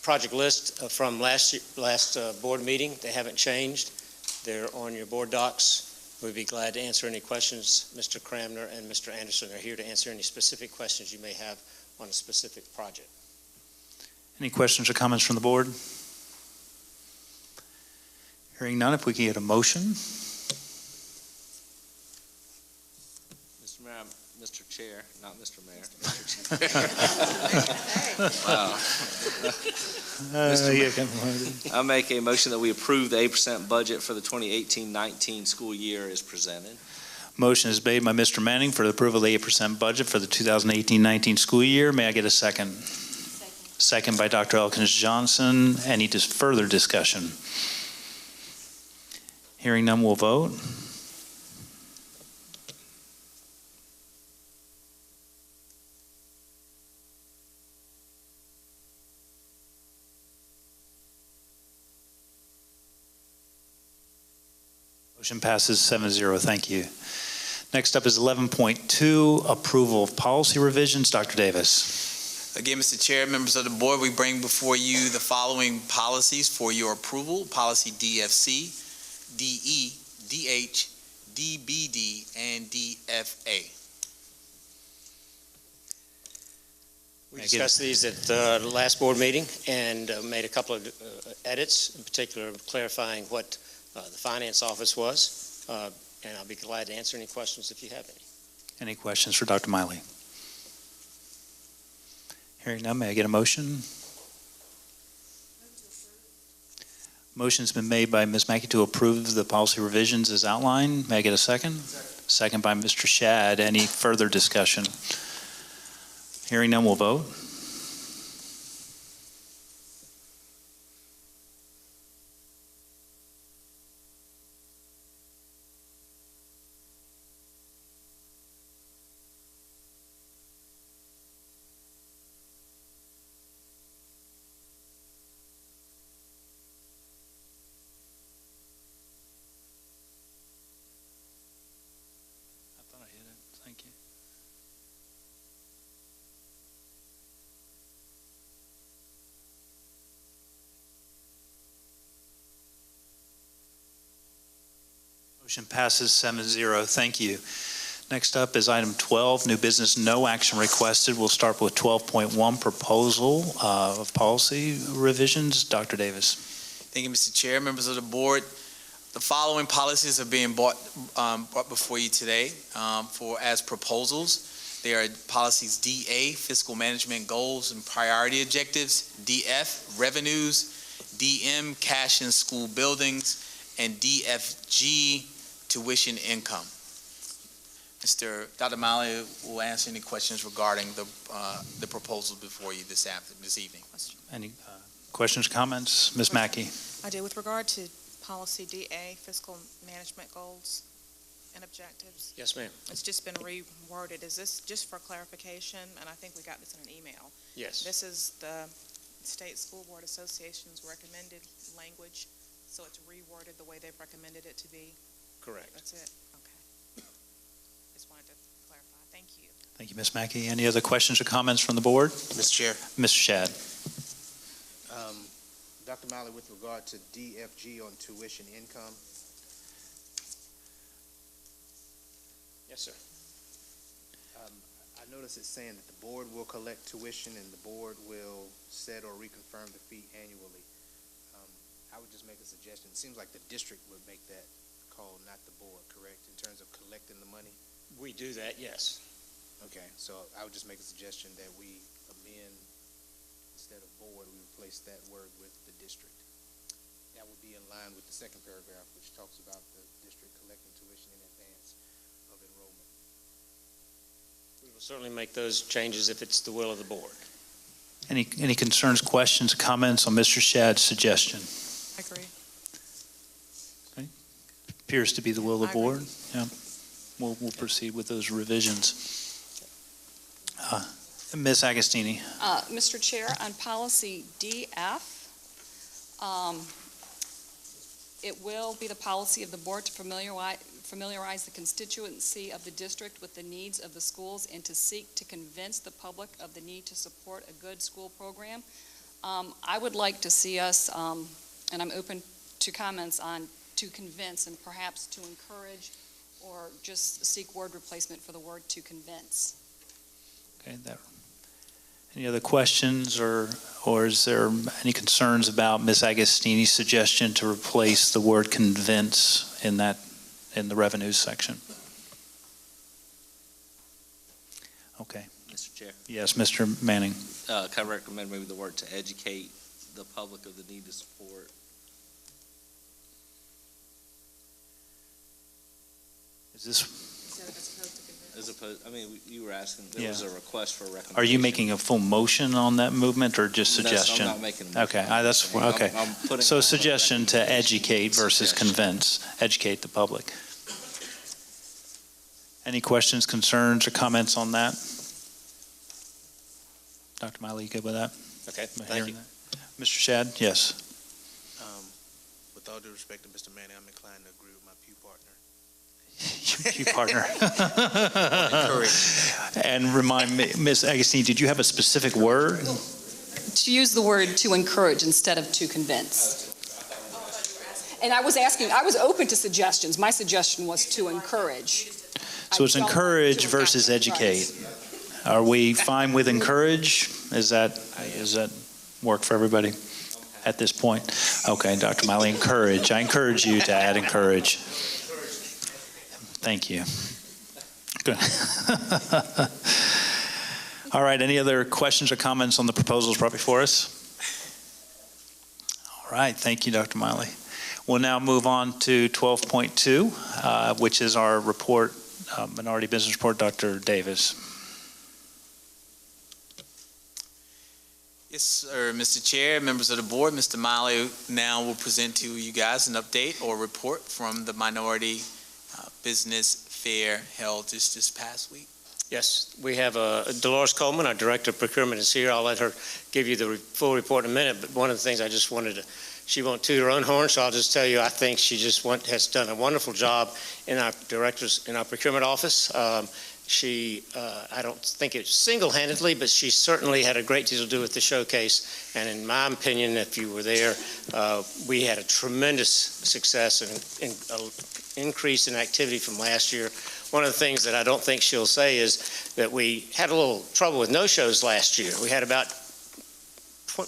project list from last board meeting. They haven't changed. They're on your board docs. We'd be glad to answer any questions. Mr. Cramner and Mr. Anderson are here to answer any specific questions you may have on a specific project. Any questions or comments from the board? Hearing none, if we can get a motion. Mayor, Mr. Chair, not Mr. Mayor. Mr. Mayor. I make a motion that we approve the 8% budget for the 2018-19 school year as presented. Motion is made by Mr. Manning for the approval of the 8% budget for the 2018-19 school year. May I get a second? Second by Dr. Elkins Johnson. Any further discussion? Hearing none, we'll vote. Motion passes 7-0. Thank you. Next up is 11.2, approval of policy revisions. Dr. Davis. Again, Mr. Chair, members of the board, we bring before you the following policies for your approval. Policy DFC, DE, DH, DBD, and DFA. We discussed these at the last board meeting and made a couple of edits, in particular clarifying what the finance office was, and I'll be glad to answer any questions if you have any. Any questions for Dr. Miley? Hearing none, may I get a motion? Motion's been made by Ms. Mackey to approve the policy revisions as outlined. May I get a second? Second by Mr. Shad. Any further discussion? Hearing none, we'll vote. Thank you. Motion passes 7-0. Thank you. Next up is item 12, new business, no action requested. We'll start with 12.1, proposal of policy revisions. Dr. Davis. Thank you, Mr. Chair, members of the board. The following policies are being brought before you today as proposals. They are policies DA, fiscal management goals and priority objectives, DF, revenues, DM, cash in school buildings, and DFG, tuition income. Dr. Miley will answer any questions regarding the proposals before you this evening. Any questions, comments? Ms. Mackey. I do. With regard to policy DA, fiscal management goals and objectives. Yes, ma'am. It's just been reworded. Is this just for clarification? And I think we got this in an email. Yes. This is the State School Board Association's recommended language, so it's reworded the way they've recommended it to be. Correct. That's it? Okay. Just wanted to clarify. Thank you. Thank you, Ms. Mackey. Any other questions or comments from the board? Mr. Chair. Mr. Shad. Dr. Miley, with regard to DFG on tuition income. Yes, sir. I notice it's saying that the board will collect tuition and the board will set or reconfirm the fee annually. I would just make a suggestion. It seems like the district would make that call, not the board, correct, in terms of collecting the money? We do that, yes. Okay, so I would just make a suggestion that we amend, instead of board, we replace that word with the district. That would be in line with the second paragraph, which talks about the district collecting tuition in advance of enrollment. We will certainly make those changes if it's the will of the board. Any concerns, questions, comments on Mr. Shad's suggestion? I agree. Okay. Appears to be the will of the board. Agree. Yeah. We'll proceed with those revisions. Ms. Agostini. Mr. Chair, on policy DF, it will be the policy of the board to familiarize the constituency of the district with the needs of the schools and to seek to convince the public of the need to support a good school program. I would like to see us, and I'm open to comments on to convince and perhaps to encourage or just seek word replacement for the word to convince. Okay. Any other questions or is there any concerns about Ms. Agostini's suggestion to replace the word convince in the revenues section? Yes, Mr. Manning. Can I recommend maybe the word to educate the public of the need to support? Is this, As opposed, I mean, you were asking, there was a request for a recommendation. are you making a full motion on that movement or just suggestion? No, so I'm not making a motion. Okay, that's, okay. I'm putting So my- suggestion to educate versus convince, educate the public. Any questions, concerns, or comments on that? Dr. Miley, you good with that? Okay, Am I thank hearing you. that? Mr. Shad, yes. With all due respect to Mr. Manning, I'm inclined to agree with my pew partner. You partner. And remind me, Ms. Agostini, did you have a specific word? To use the word to encourage instead of to convince. And I was open to suggestions. My suggestion was to encourage. So it's I don't want encourage to versus encourage. educate. Are we fine with encourage? Is that work for everybody at this point? Okay, Dr. Miley, encourage. I encourage you to add encourage. Thank you. Good. All right, any other questions or comments on the proposals brought before us? All right, thank you, Dr. Miley. We'll now move on to 12.2, which is our report, Minority Business Report. Dr. Davis. Yes, sir, Mr. Chair, members of the board, Mr. Miley now will present to you guys an update or report from the Minority Business Fair held just this past week. Yes, we have Dolores Coleman, our Director of Procurement, is here. I'll let her give you the full report in a minute, but one of the things I just wanted to, she won't toot her own horn, so I'll just tell you, I think she just has done a wonderful job in our procurement office. She, I don't think it's single-handedly, but she certainly had a great deal to do with the showcase. And in my opinion, if you were there, we had a tremendous success and increase in activity from last year. One of the things that I don't think she'll say is that we had a little trouble with no-shows last year. We had about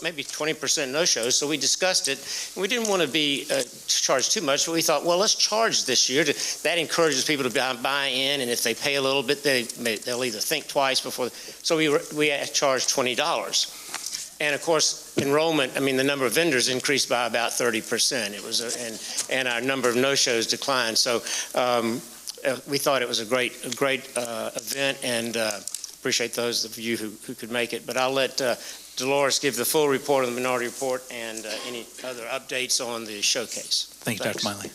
maybe 20% no-shows, so we discussed it. We didn't want to be charged too much, but we thought, well, let's charge this year. That encourages people to buy in, and if they pay a little bit, they'll either think twice before. So we charged $20. And of course, enrollment, I mean, the number of vendors increased by about 30%. It was, and our number of no-shows declined. So we thought it was a great event, and appreciate those of you who could make it. But I'll let Dolores give the full report on the Minority Report and any other updates on the showcase. Thank you, Dr. Miley.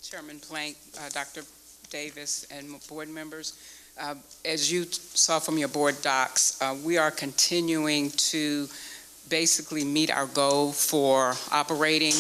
Chairman Plank, Dr. Davis, and board members, as you saw from your board docs, we are continuing to basically meet our goal for operating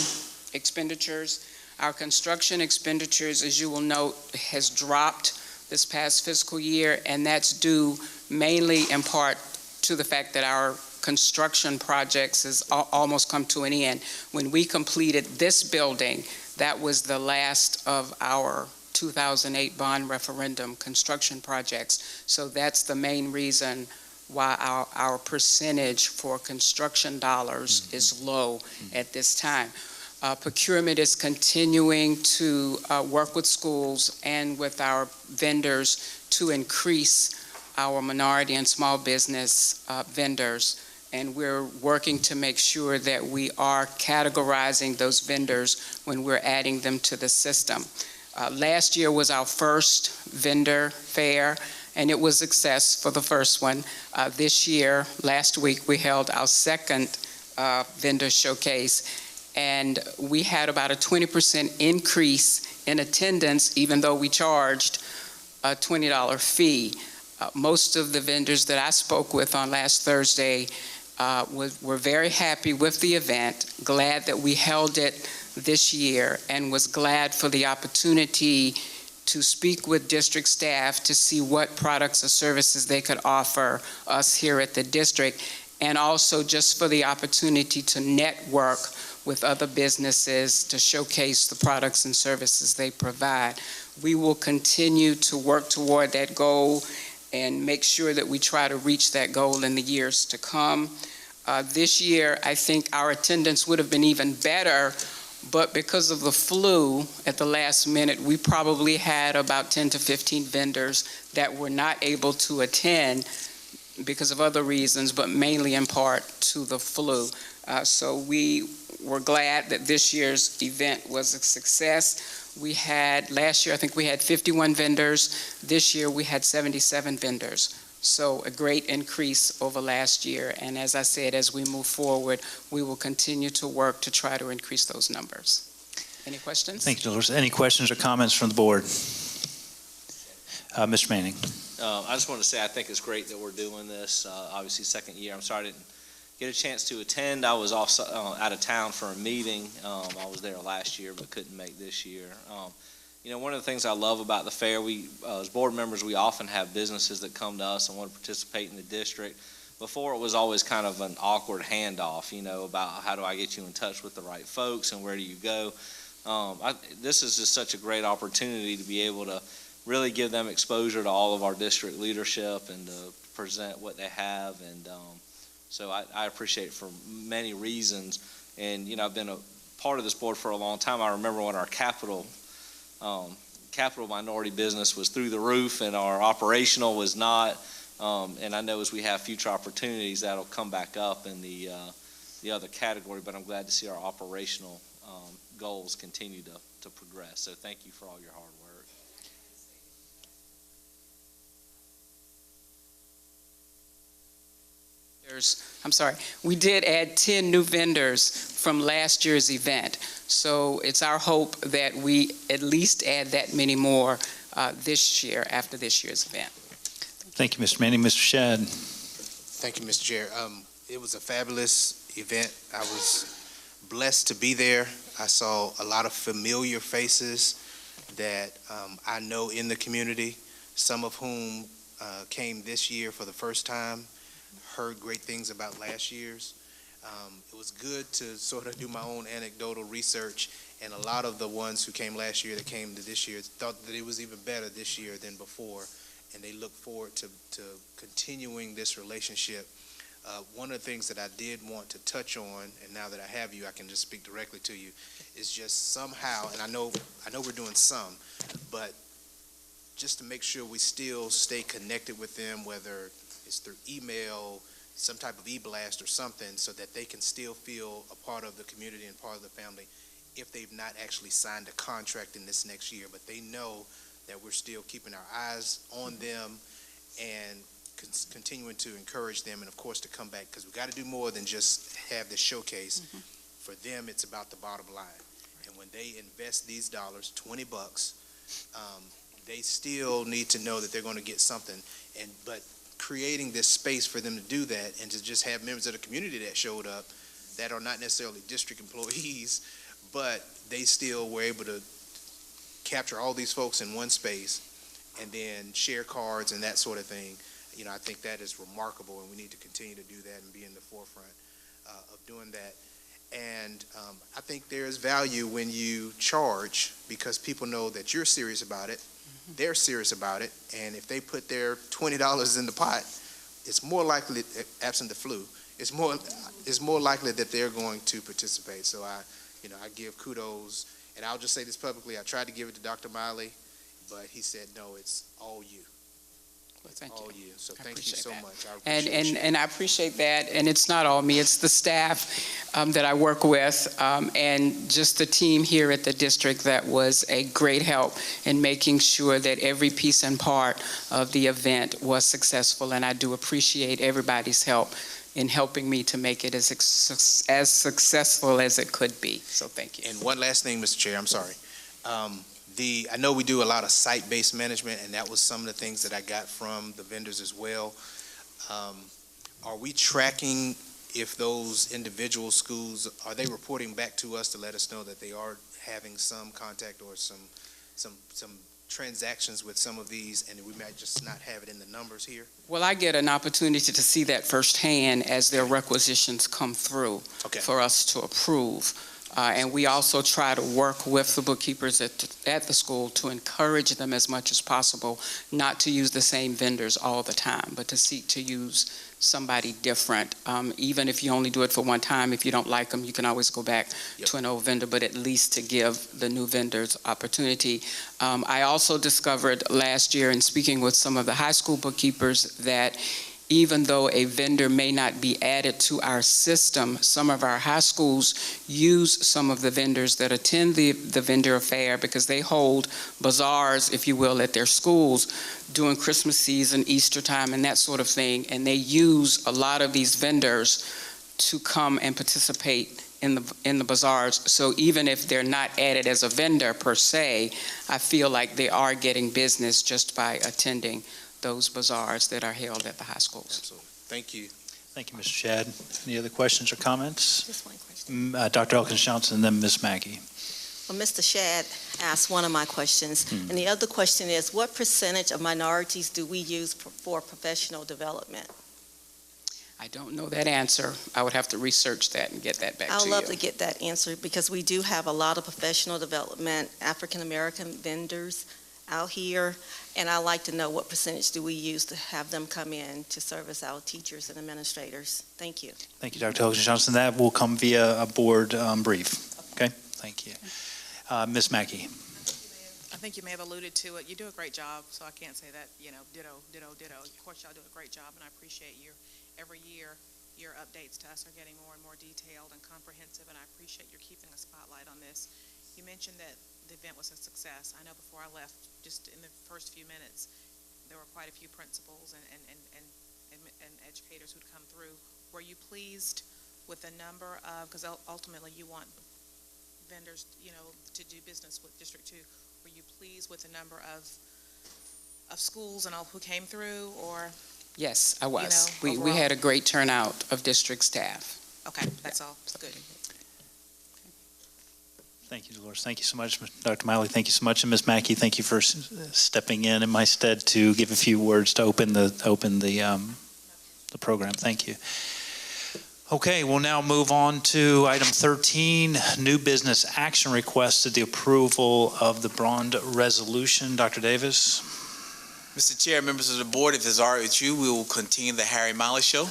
expenditures. Our construction expenditures, as you will note, has dropped this past fiscal year, and that's due mainly in part to the fact that our construction projects has almost come to an end. When we completed this building, that was the last of our 2008 bond referendum construction projects. So that's the main reason why our percentage for construction dollars is low at this time. Procurement is continuing to work with schools and with our vendors to increase our minority and small business vendors. And we're working to make sure that we are categorizing those vendors when we're adding them to the system. Last year was our first vendor fair, and it was a success for the first one. This year, last week, we held our second vendor showcase, and we had about a 20% increase in attendance, even though we charged a $20 fee. Most of the vendors that I spoke with on last Thursday were very happy with the event, glad that we held it this year, and was glad for the opportunity to speak with district staff to see what products or services they could offer us here at the district, and also just for the opportunity to network with other businesses to showcase the products and services they provide. We will continue to work toward that goal and make sure that we try to reach that goal in the years to come. This year, I think our attendance would have been even better but because of the flu at the last minute, we probably had about 10 to 15 vendors that were not able to attend because of other reasons, but mainly in part to the flu. So we were glad that this year's event was a success. We had, last year, I think we had 51 vendors. This year, we had 77 vendors. So a great increase over last year. And as I said, as we move forward, we will continue to work to try to increase those numbers. Any questions? Thank you, Dolores. Any questions or comments from the board? Mr. Manning. I just want to say I think it's great that we're doing this. Obviously, second year. I'm sorry I didn't get a chance to attend. I was also out of town for a meeting. I was there last year but couldn't make this year. You know, one of the things I love about the fair, we as board members, we often have businesses that come to us and want to participate in the district. Before, it was always kind of an awkward handoff, you know, about how do I get you in touch with the right folks and where do you go. This is just such a great opportunity to be able to really give them exposure to all of our district leadership and to present what they have. And so I appreciate it for many reasons. And, you know, I've been a part of this board for a long time. I remember when our capital minority business was through the roof and our operational was not. And I know as we have future opportunities, that'll come back up in the other category. But I'm glad to see our operational goals continue to progress. So thank you for all your hard work. I'm sorry, we did add 10 new vendors from last year's event. So it's our hope that we at least add that many more this year after this year's event. Thank you, Mr. Manning. Mr. Shad. Thank you, Mr. Chair. It was a fabulous event. I was blessed to be there. I saw a lot of familiar faces that I know in the community, some of whom came this year for the first time, heard great things about last year's. It was good to sort of do my own anecdotal research, and a lot of the ones who came last year that came to this year thought that it was even better this year than before, and they look forward to continuing this relationship. One of the things that I did want to touch on, and now that I have you, I can just speak directly to you, is just somehow, and I know we're doing some, but just to make sure we still stay connected with them, whether it's through email, some type of e-blast or something, so that they can still feel a part of the community and part of the family if they've not actually signed a contract in this next year. But they know that we're still keeping our eyes on them and continuing to encourage them, and of course to come back, because we got to do more than just have this showcase. Mm-hmm. For them, it's about the bottom line. And when they invest these dollars, $20, they still need to know that they're going to get something. But creating this space for them to do that, and to just have members of the community that showed up that are not necessarily district employees, but they still were able to capture all these folks in one space and then share cards and that sort of thing. You know, I think that is remarkable, and we need to continue to do that and be in the forefront of doing that. And I think there is value when you charge, because people know that you're serious about it. They're serious about it, and if they put their $20 in the pot, it's more likely, absent the flu, it's more likely that they're going to participate. So I give kudos, and I'll just say this publicly. I tried to give it to Dr. Miley, but he said no, it's all you. Well, thank all you. So thank you so much. And I appreciate that. And it's not all me; it's the staff that I work with, and just the team here at the district that was a great help in making sure that every piece and part of the event was successful. And I do appreciate everybody's help in helping me to make it as successful as it could be. So thank you. And one last thing, Mr. Chair. I'm sorry. I know we do a lot of site-based management, and that was some of the things that I got from the vendors as well. Are we tracking if those individual schools, are they reporting back to us to let us know that they are having some contact or some transactions with some of these, and we might just not have it in the numbers here? Well, I get an opportunity to see that firsthand as their requisitions come through for us to approve. And we also try to work with the bookkeepers at the school to encourage them as much as possible not to use the same vendors all the time, but to seek to use somebody different. Even if you only do it for one time, if you don't like them, you can always go back to an old vendor, but at least to give the new vendors opportunity. I also discovered last year in speaking with some of the high school bookkeepers that even though a vendor may not be added to our system, some of our high schools use some of the vendors that attend the vendor fair because they hold bazaars, if you will, at their schools during Christmas season, Easter time, and that sort of thing. And they use a lot of these vendors to come and participate in the bazaars. So even if they're not added as a vendor per se, I feel like they are getting business just by attending those bazaars that are held at the high schools. Absolutely. Thank you. Thank you, Mr. Shad. Any other questions or comments? Just one question. Dr. Elkins Johnson, and then Ms. Mackey. Well, Mr. Shad asked one of my questions, and the other question is, what percentage of minorities do we use for professional development? I don't know that answer. I would have to research that and get that back to you. I'd love to get that answer because we do have a lot of professional development, African-American vendors out here, and I'd like to know what percentage do we use to have them come in to service our teachers and administrators. Thank you. Thank you, Dr. Elkins Johnson. That will come via a board brief. Okay, thank you. Ms. Mackey. I think you may have alluded to it. You do a great job, so I can't say that, ditto, ditto, ditto. Of course, y'all do a great job, and I appreciate every year your updates to us are getting more and more detailed and comprehensive, and I appreciate your keeping a spotlight on this. You mentioned that the event was a success. I know before I left, just in the first few minutes, there were quite a few principals and educators who'd come through. Were you pleased with the number of, because ultimately you want vendors, to do business with District 2, were you pleased with the number of schools and all who came through, or? Yes, I was. We overall? had a great turnout of district staff. Okay, that's all. Good. Thank you, Dolores. Thank you so much, Dr. Miley. Thank you so much, and Ms. Mackey. Thank you for stepping in my stead to give a few words to open the program. Thank you. Okay, we'll now move on to item 13, new business action request to the approval of the bond resolution. Dr. Davis. Mr. Chair, members of the board, if it's all right with you, we will continue the Harry Miley show.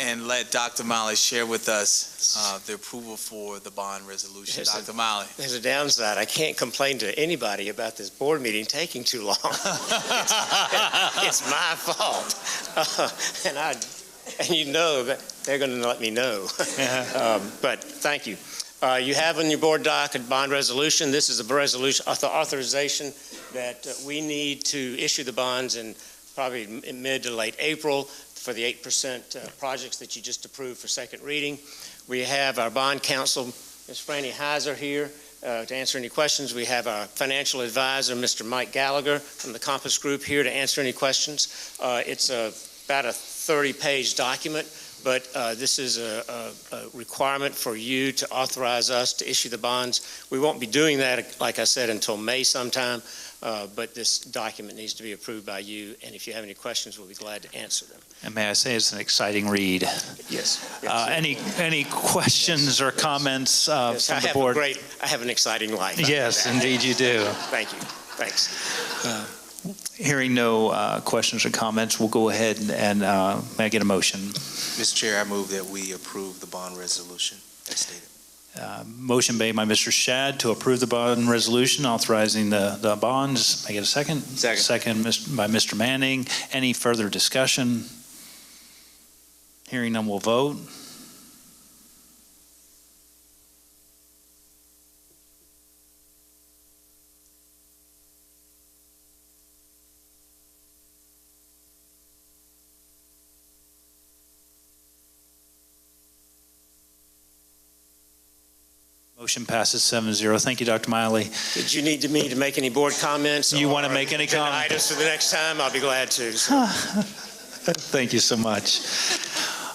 And let Dr. Miley share with us the approval for the bond resolution. Dr. Miley. There's a downside. I can't complain to anybody about this board meeting taking too long. It's my fault. And you know that they're going to let me know. But thank you. You have on your board doc a bond resolution. This is a resolution, authorization that we need to issue the bonds in probably mid to late April for the 8% projects that you just approved for second reading. We have our bond counsel, Ms. Franny Heiser, here to answer any questions. We have our financial advisor, Mr. Mike Gallagher from the Compass Group, here to answer any questions. It's about a 30-page document, but this is a requirement for you to authorize us to issue the bonds. We won't be doing that, like I said, until May sometime, but this document needs to be approved by you, and if you have any questions, we'll be glad to answer them. And may I say it's an exciting read. Yes. Any questions or comments from the board? I have an exciting life. Yes, indeed you do. Thank you. Thanks. Hearing no questions or comments, we'll go ahead and may I get a motion? Mr. Chair, I move that we approve the bond resolution as stated. Motion made by Mr. Shad to approve the bond resolution authorizing the bonds. May I get a second? Second. Second by Mr. Manning. Any further discussion? Hearing none, we'll vote. Motion passes 7-0. Thank you, Dr. Miley. Did you need me to make any board comments? You want to make any comments? Items for the next time? I'll be glad to. So. Thank you so much.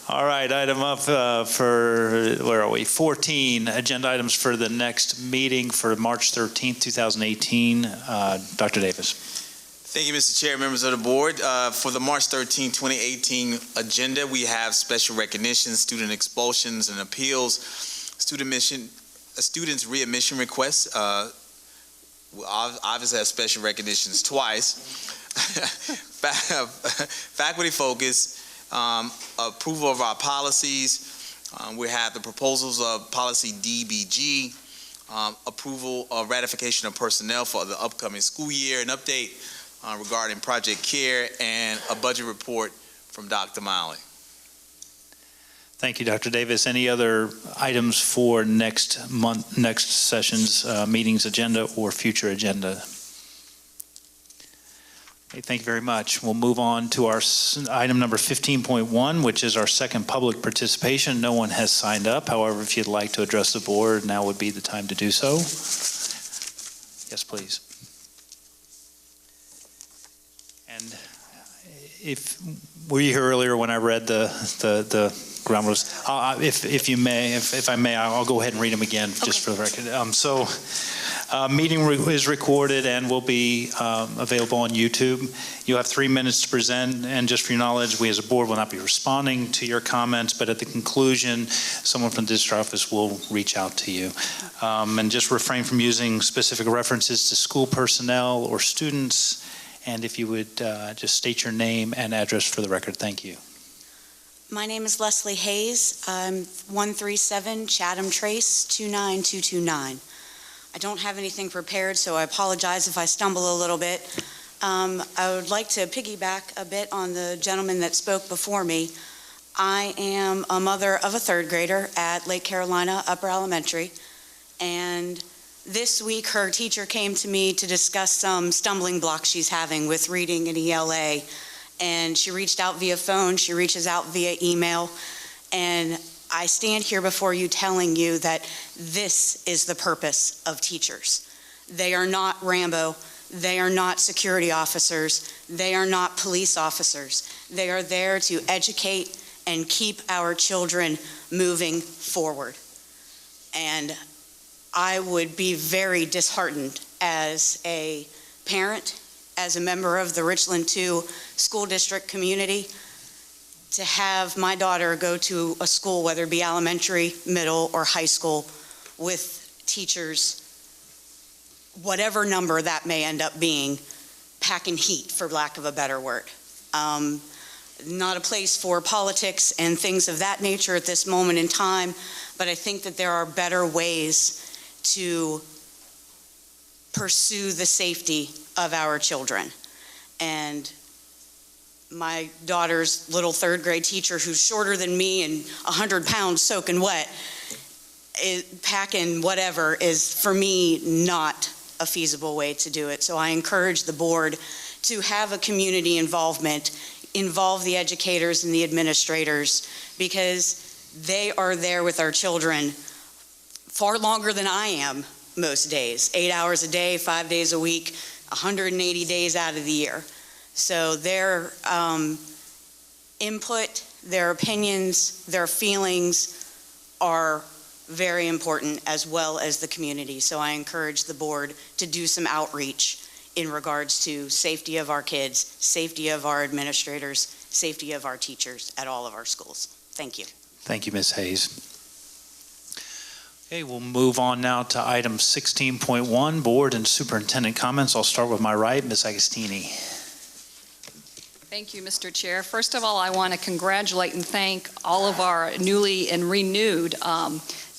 All right, item up for, where are we? 14, agenda items for the next meeting for March 13th, 2018. Dr. Davis. Thank you, Mr. Chair, members of the board. For the March 13, 2018 agenda, we have special recognitions, student expulsions, and appeals. student's readmission request. We'll obviously have special recognitions twice. Faculty focus, approval of our policies. We have the proposals of policy DBG, approval of ratification of personnel for the upcoming school year, an update regarding Project CARE, and a budget report from Dr. Miley. Thank you, Dr. Davis. Any other items for next session's meetings agenda or future agenda? Okay, thank you very much. We'll move on to our item number 15.1, which is our second public participation. No one has signed up. However, if you'd like to address the board, now would be the time to do so. Yes, please. And were you here earlier when I read the ground rules? If I may, I'll go ahead and read them again just for the record. Meeting is recorded and will be available on YouTube. You have 3 minutes to present, and just for your knowledge, we as a board will not be responding to your comments, but at the conclusion, someone from the district office will reach out to you. And just refrain from using specific references to school personnel or students, and if you would just state your name and address for the record. Thank you. My name is Leslie Hayes. I'm 137 Chatham Trace, 29229. I don't have anything prepared, so I apologize if I stumble a little bit. I would like to piggyback a bit on the gentleman that spoke before me. I am a mother of a third grader at Lake Carolina Upper Elementary, and this week her teacher came to me to discuss some stumbling blocks she's having with reading and ELA, and she reached out via phone, she reaches out via email, and I stand here before you telling you that this is the purpose of teachers. They are not Rambo. They are not security officers. They are not police officers. They are there to educate and keep our children moving forward. And I would be very disheartened as a parent, as a member of the Richland 2 school district community, to have my daughter go to a school, whether it be elementary, middle, or high school, with teachers, whatever number that may end up being, packing heat, for lack of a better word. Not a place for politics and things of that nature at this moment in time, but I think that there are better ways to pursue the safety of our children. And my daughter's little third grade teacher, who's shorter than me and 100 pounds soaking wet, packing whatever, is for me not a feasible way to do it. So I encourage the board to have a community involvement, involve the educators and the administrators, because they are there with our children far longer than I am most days, 8 hours a day, 5 days a week, 180 days out of the year. So their input, their opinions, their feelings are very important, as well as the community. So I encourage the board to do some outreach in regards to safety of our kids, safety of our administrators, safety of our teachers at all of our schools. Thank you. Thank you, Ms. Hayes. Okay, we'll move on now to item 16.1, board and superintendent comments. I'll start with my right, Ms. Agostini. Thank you, Mr. Chair. First of all, I want to congratulate and thank all of our newly and renewed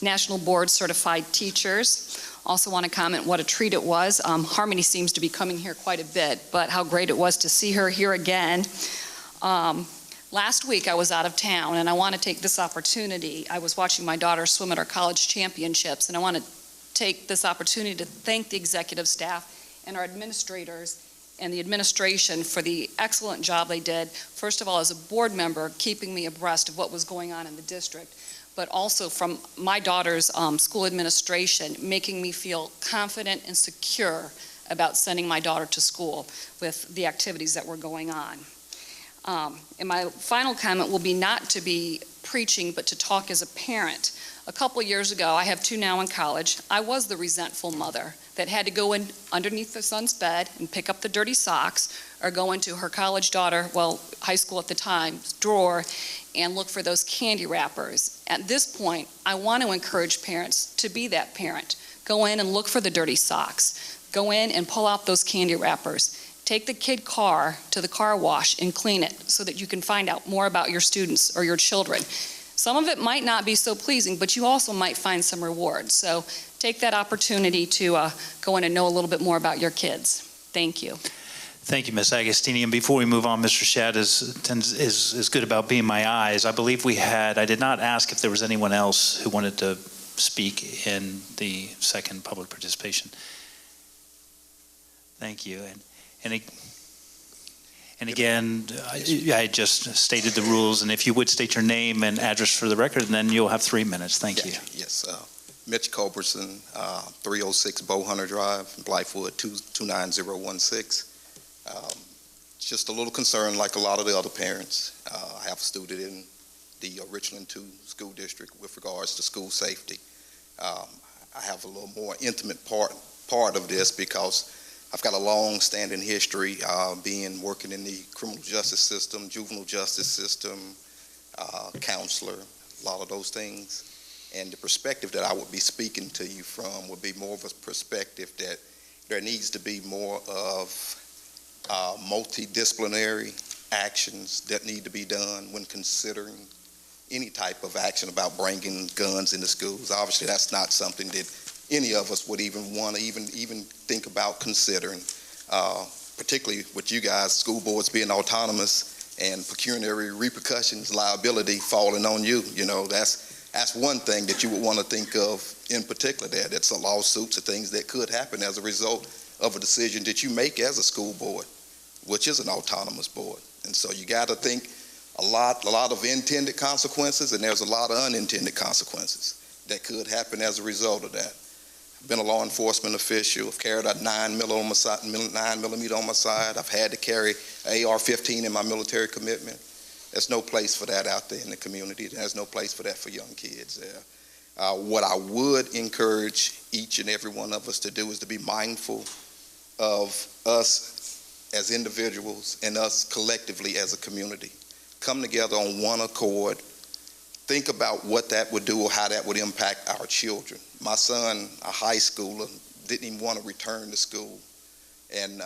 National Board Certified teachers. Also want to comment what a treat it was. Harmony seems to be coming here quite a bit, but how great it was to see her here again. Last week I was out of town, and I want to take this opportunity. I was watching my daughter swim at our college championships, and I want to take this opportunity to thank the executive staff and our administrators and the administration for the excellent job they did. First of all, as a board member, keeping me abreast of what was going on in the district, but also from my daughter's school administration, making me feel confident and secure about sending my daughter to school with the activities that were going on. And my final comment will be not to be preaching, but to talk as a parent. A couple years ago, I have two now in college, I was the resentful mother that had to go in underneath their son's bed and pick up the dirty socks, or go into her college daughter, well, high school at the time, drawer, and look for those candy wrappers. At this point, I want to encourage parents to be that parent. Go in and look for the dirty socks. Go in and pull out those candy wrappers. Take the kid car to the car wash and clean it so that you can find out more about your students or your children. Some of it might not be so pleasing, but you also might find some rewards. So take that opportunity to go in and know a little bit more about your kids. Thank you. Thank you, Ms. Agostini. And before we move on, Mr. Shad is good about being my eyes. I believe I did not ask if there was anyone else who wanted to speak in the second public participation. Thank you. And again, I just stated the rules, and if you would state your name and address for the record, then you'll have 3 minutes. Thank you. Yes, Mitch Culberson, 306 Bowhunter Drive, Blythewood, 29016. Just a little concerned, like a lot of the other parents. I have a student in the Richland 2 school district with regards to school safety. I have a little more intimate part of this because I've got a long-standing history working in the criminal justice system, juvenile justice system, counselor, a lot of those things. And the perspective that I would be speaking to you from would be more of a perspective that there needs to be more of multidisciplinary actions that need to be done when considering any type of action about bringing guns into schools. Obviously, that's not something that any of us would even want to even think about considering, particularly with you guys, school boards being autonomous and pecuniary repercussions, liability falling on you. You know, that's one thing that you would want to think of in particular there. That's a lawsuits or things that could happen as a result of a decision that you make as a school board, which is an autonomous board. And so you got to think a lot of intended consequences, and there's a lot of unintended consequences that could happen as a result of that. I've been a law enforcement official. I've carried a 9mm on my side. I've had to carry an AR-15 in my military commitment. There's no place for that out there in the community. There's no place for that for young kids there. What I would encourage each and every one of us to do is to be mindful of us as individuals and us collectively as a community. Come together on one accord. Think about what that would do or how that would impact our children. My son, a high schooler, didn't even want to return to school. And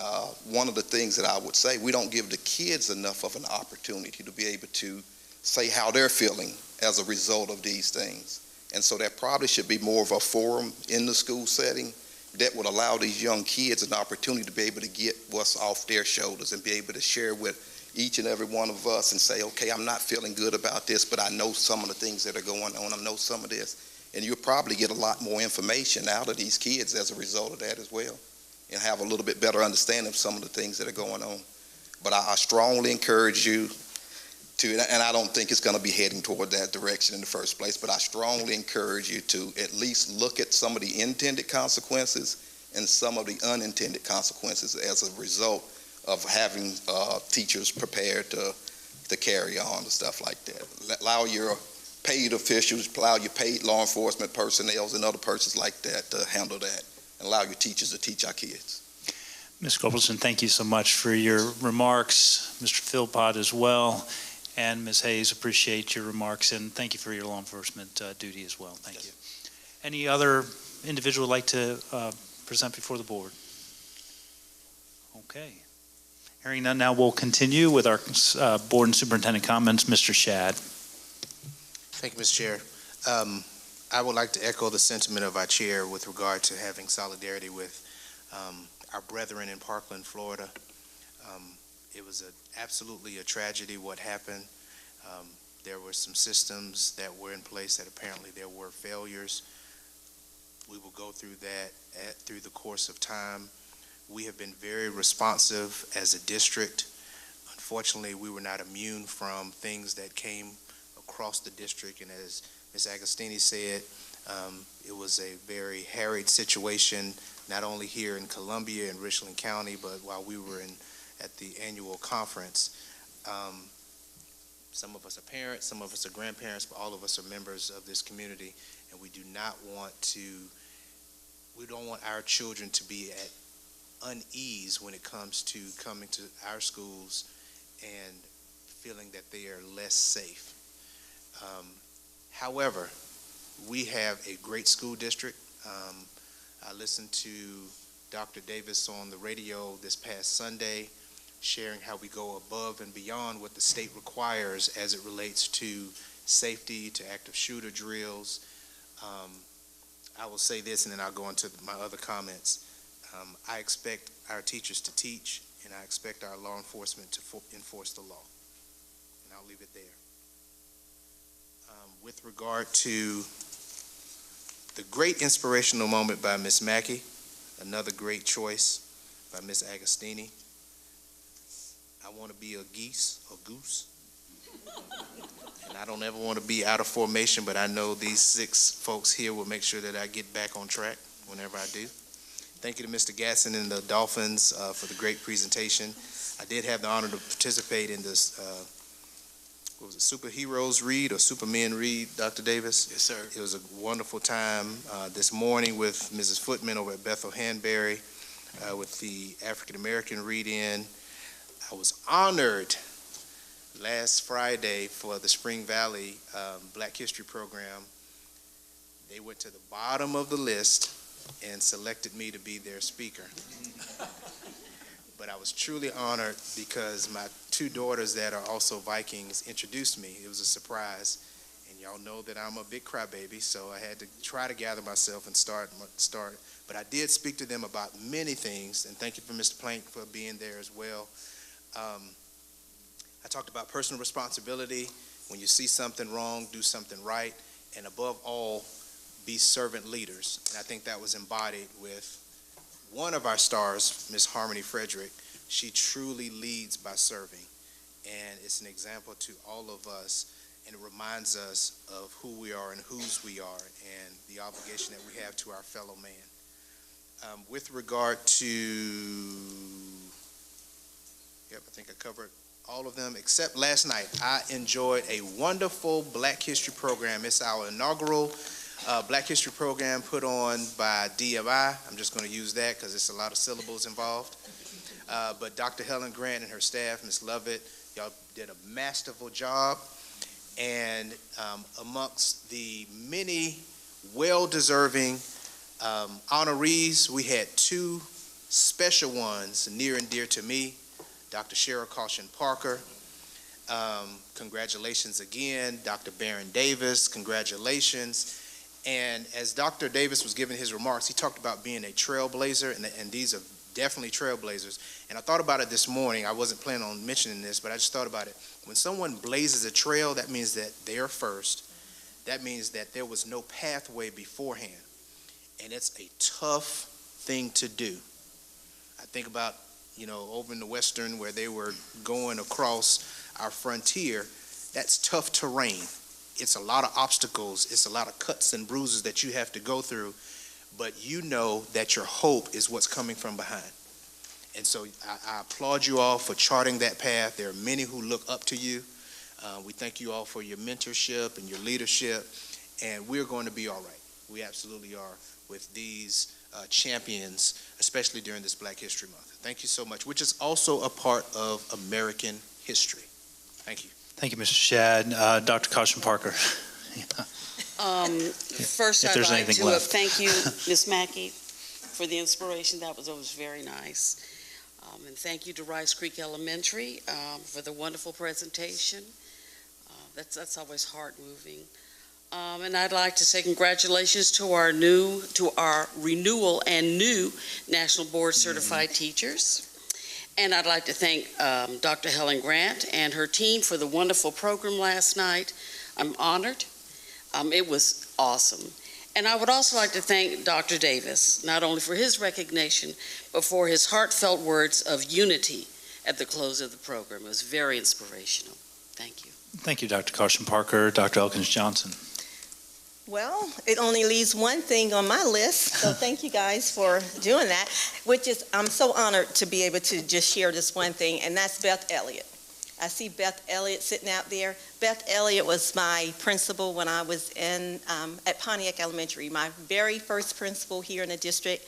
one of the things that I would say, we don't give the kids enough of an opportunity to be able to say how they're feeling as a result of these things. And so there probably should be more of a forum in the school setting that would allow these young kids an opportunity to be able to get what's off their shoulders and be able to share with each and every one of us and say, okay, I'm not feeling good about this, but I know some of the things that are going on. I know some of this. And you'll probably get a lot more information out of these kids as a result of that as well, and have a little bit better understanding of some of the things that are going on. But I strongly encourage you to, and I don't think it's going to be heading toward that direction in the first place, but I strongly encourage you to at least look at some of the intended consequences and some of the unintended consequences as a result of having teachers prepared to carry on and stuff like that. Allow your paid officials, allow your paid law enforcement personnel and other persons like that to handle that, and allow your teachers to teach our kids. Ms. Culberson, thank you so much for your remarks. Mr. Philpott as well. And Ms. Hayes, appreciate your remarks, and thank you for your law enforcement duty as well. Thank you. Any other individual would like to present before the board? Okay. Hearing none, now we'll continue with our board and superintendent comments. Mr. Shad. Thank you, Mr. Chair. I would like to echo the sentiment of our chair with regard to having solidarity with our brethren in Parkland, Florida. It was absolutely a tragedy what happened. There were some systems that were in place that apparently there were failures. We will go through that through the course of time. We have been very responsive as a district. Unfortunately, we were not immune from things that came across the district, and as Ms. Agostini said, it was a very harried situation, not only here in Columbia and Richland County, but while we were at the annual conference. Some of us are parents, some of us are grandparents, but all of us are members of this community, and we do not want to we don't want our children to be at unease when it comes to coming to our schools and feeling that they are less safe. However, we have a great school district. I listened to Dr. Davis on the radio this past Sunday, sharing how we go above and beyond what the state requires as it relates to safety, to active shooter drills. I will say this, and then I'll go into my other comments. I expect our teachers to teach, and I expect our law enforcement to enforce the law. And I'll leave it there. With regard to the great inspirational moment by Ms. Mackey, another great choice by Ms. Agostini. I want to be a goose. And I don't ever want to be out of formation, but I know these 6 folks here will make sure that I get back on track whenever I do. Thank you to Mr. Gatson and the Dolphins for the great presentation. I did have the honor to participate in this, what was it, Superheroes Read or Supermen Read, Dr. Davis? Yes, sir. It was a wonderful time this morning with Mrs. Footman over at Bethel Hanbury with the African American read-in. I was honored last Friday for the Spring Valley Black History Program. They went to the bottom of the list and selected me to be their speaker. But I was truly honored because my 2 daughters that are also Vikings introduced me. It was a surprise. And y'all know that I'm a big crybaby, so I had to try to gather myself and start. But I did speak to them about many things, and thank you for Mr. Plank for being there as well. I talked about personal responsibility. When you see something wrong, do something right, and above all, be servant leaders. And I think that was embodied with one of our stars, Miss Harmony Frederick. She truly leads by serving, and it's an example to all of us, and it reminds us of who we are and whose we are, and the obligation that we have to our fellow man. With regard to, I think I covered all of them, except last night. I enjoyed a wonderful Black History program. It's our inaugural Black History program put on by DMI. I'm just going to use that because it's a lot of syllables involved. But Dr. Helen Grant and her staff, Ms. Lovett, y'all did a masterful job. And amongst the many well-deserving honorees, we had 2 special ones near and dear to me. Dr. Cheryl Caution Parker, congratulations again. Dr. Baron Davis, congratulations. And as Dr. Davis was giving his remarks, he talked about being a trailblazer, and these are definitely trailblazers. And I thought about it this morning. I wasn't planning on mentioning this, but I just thought about it. When someone blazes a trail, that means that they're first. That means that there was no pathway beforehand. And it's a tough thing to do. I think about, over in the Western where they were going across our frontier, that's tough terrain. It's a lot of obstacles. It's a lot of cuts and bruises that you have to go through, but you know that your hope is what's coming from behind. And so I applaud you all for charting that path. There are many who look up to you. We thank you all for your mentorship and your leadership, and we're going to be all right. We absolutely are with these champions, especially during this Black History Month. Thank you so much, which is also a part of American history. Thank you. Thank you, Mr. Shad. Dr. Caution Parker. First, If I'd there's like anything to left. thank you, Ms. Mackey, for the inspiration. That was very nice. And thank you to Rice Creek Elementary for the wonderful presentation. That's always heart-moving. And I'd like to say congratulations to our renewal and new National Board Certified Teachers. And I'd like to thank Dr. Helen Grant and her team for the wonderful program last night. I'm honored. It was awesome. And I would also like to thank Dr. Davis, not only for his recognition, but for his heartfelt words of unity at the close of the program. It was very inspirational. Thank you. Thank you, Dr. Caution Parker. Dr. Elkins Johnson. Well, it only leaves one thing on my list, so thank you guys for doing that, which is I'm so honored to be able to just share this one thing, and that's Beth Elliott. I see Beth Elliott sitting out there. Beth Elliott was my principal when I was at Pontiac Elementary, my very first principal here in the district.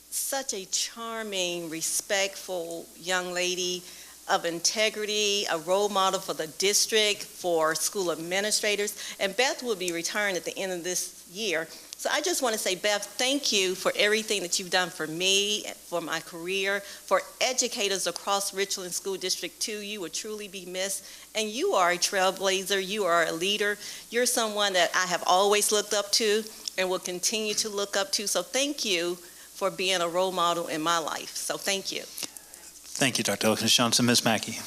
Such a charming, respectful young lady of integrity, a role model for the district, for school administrators. And Beth will be retiring at the end of this year. So I just want to say, Beth, thank you for everything that you've done for me, for my career, for educators across Richland School District 2. You will truly be missed. And you are a trailblazer. You are a leader. You're someone that I have always looked up to and will continue to look up to. So thank you for being a role model in my life. So thank you. Thank you, Dr. Elkins Johnson. Ms. Mackey.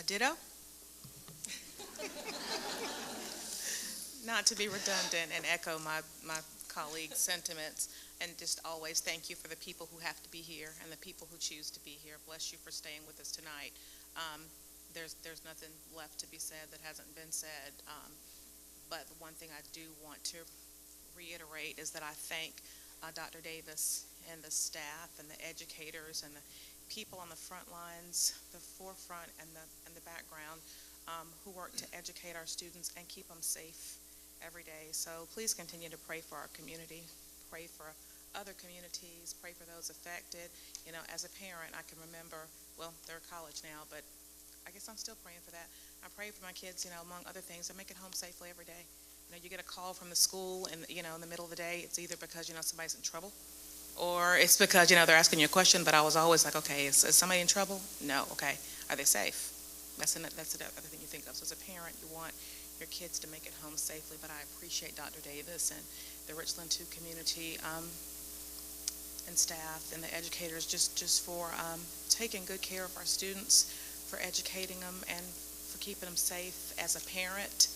Ditto. Not to be redundant and echo my colleagues' sentiments, and just always thank you for the people who have to be here and the people who choose to be here. Bless you for staying with us tonight. There's nothing left to be said that hasn't been said, but the one thing I do want to reiterate is that I thank Dr. Davis and the staff and the educators and the people on the front lines, the forefront and the background, who work to educate our students and keep them safe every day. So please continue to pray for our community, pray for other communities, pray for those affected. You know, as a parent, I can remember, well, they're at college now, but I guess I'm still praying for that. I pray for my kids, you know, among other things, to make it home safely every day. You know, you get a call from the school and, you know, in the middle of the day, it's either because, you know, somebody's in trouble, or it's because, you know, they're asking you a question, but I was always like, okay, is somebody in trouble? No. Okay. Are they safe? That's the other thing you think of. So as a parent, you want your kids to make it home safely, but I appreciate Dr. Davis and the Richland 2 community and staff and the educators just for taking good care of our students, for educating them, and for keeping them safe as a parent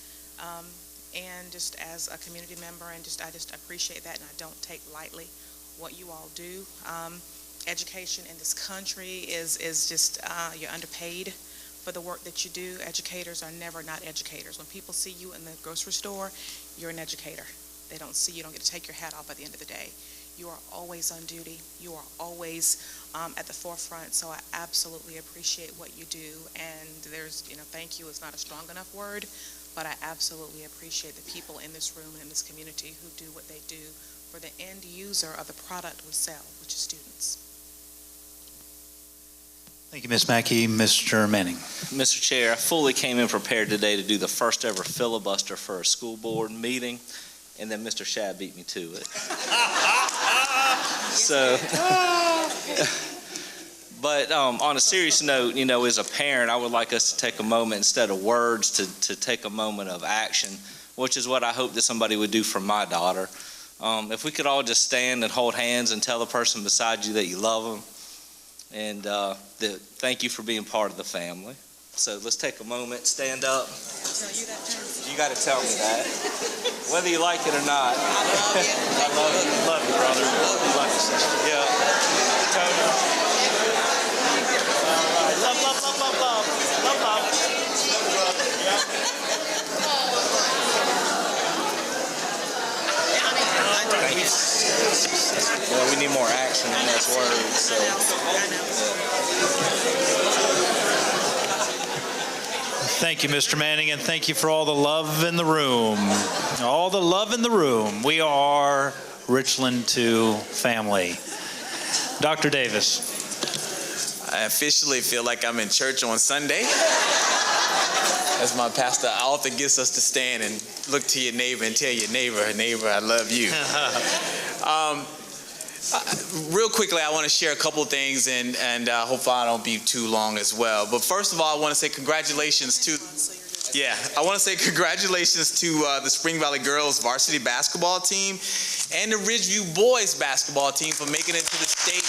and just as a community member. And I just appreciate that, and I don't take lightly what you all do. Education in this country is just, you're underpaid for the work that you do. Educators are never not educators. When people see you in the grocery store, you're an educator. They don't see you, don't get to take your hat off at the end of the day. You are always on duty. You are always at the forefront. So I absolutely appreciate what you do. And there's, you know, thank you is not a strong enough word, but I absolutely appreciate the people in this room and in this community who do what they do for the end user of the product we sell, which is students. Thank you, Ms. Mackey. Mr. Manning. Mr. Chair, I fully came in prepared today to do the first ever filibuster for a school board meeting, and then Mr. Shad beat me to it. So, but on a serious note, you know, as a parent, I would like us to take a moment, instead of words, to take a moment of action, which is what I hope that somebody would do for my daughter. If we could all just stand and hold hands and tell the person beside you that you love them, and thank you for being part of the family. So let's take a moment, stand up. You got to tell me that, whether you like it or not. I love you. Love you, brother. Love you, sister. Yeah. Tony. All right. Love, love, love, love, love. Love, love. Well, we need more action than those words. So. Thank you, Mr. Manning, and thank you for all the love in the room. All the love in the room. We are Richland 2 family. Dr. Davis. I officially feel like I'm in church on Sunday. As my pastor often gets us to stand and look to your neighbor and tell your neighbor, I love you. Real quickly, I want to share a couple things, and hopefully I don't be too long as well. But first of all, I want to say congratulations to the Spring Valley Girls varsity basketball team and the Ridgeview boys basketball team for making it to the state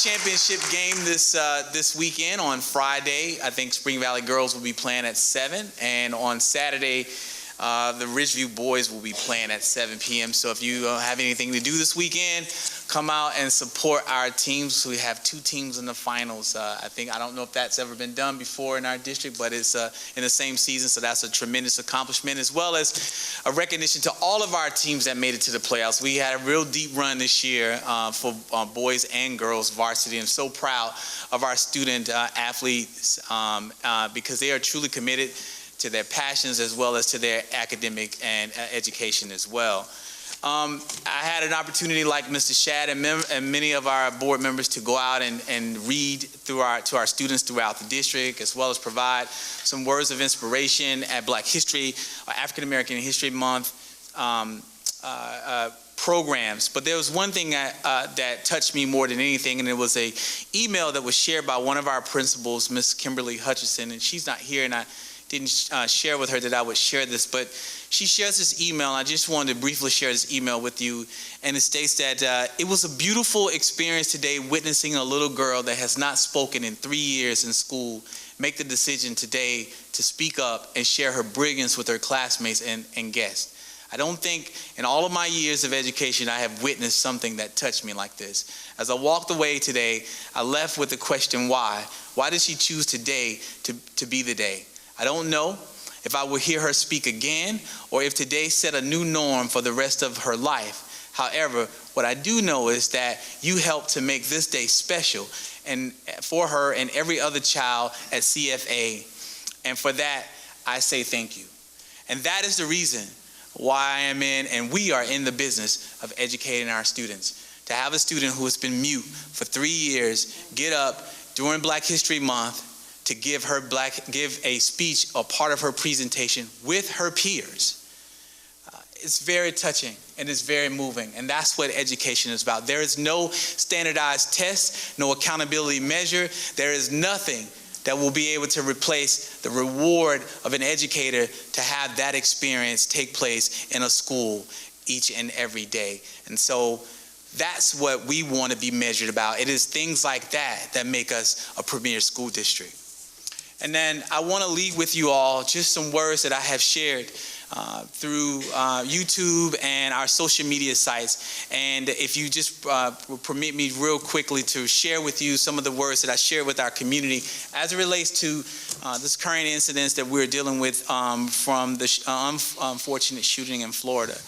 championship game this weekend. On Friday, I think Spring Valley Girls will be playing at 7, and on Saturday, the Ridgeview boys will be playing at 7 p.m. So if you have anything to do this weekend, come out and support our teams. We have 2 teams in the finals. I don't know if that's ever been done before in our district, but it's in the same season, so that's a tremendous accomplishment, as well as a recognition to all of our teams that made it to the playoffs. We had a real deep run this year for boys and girls varsity. I'm so proud of our student athletes because they are truly committed to their passions as well as to their academic and education as well. I had an opportunity, like Mr. Shad and many of our board members, to go out and read to our students throughout the district, as well as provide some words of inspiration at Black History, African American History Month programs. But there was one thing that touched me more than anything, and it was a email that was shared by one of our principals, Ms. Kimberly Hutchison, and she's not here, and I didn't share with her that I would share this, but she shares this email. I just wanted to briefly share this email with you, and it states that it was a beautiful experience today witnessing a little girl that has not spoken in 3 years in school make the decision today to speak up and share her brilliance with her classmates and guests. I don't think in all of my years of education I have witnessed something that touched me like this. As I walked away today, I left with the question, why? Why did she choose today to be the day? I don't know if I will hear her speak again or if today set a new norm for the rest of her life. However, what I do know is that you helped to make this day special and for her and every other child at CFA. And for that, I say thank you. And that is the reason why I am in and we are in the business of educating our students. To have a student who has been mute for 3 years get up during Black History Month to give a speech, a part of her presentation with her peers. It's very touching and it's very moving, and that's what education is about. There is no standardized test, no accountability measure. There is nothing that will be able to replace the reward of an educator to have that experience take place in a school each and every day. And so that's what we want to be measured about. It is things like that that make us a premier school district. And then I want to leave with you all just some words that I have shared through YouTube and our social media sites. And if you just permit me real quickly to share with you some of the words that I shared with our community as it relates to this current incidents that we're dealing with from the unfortunate shooting in Florida.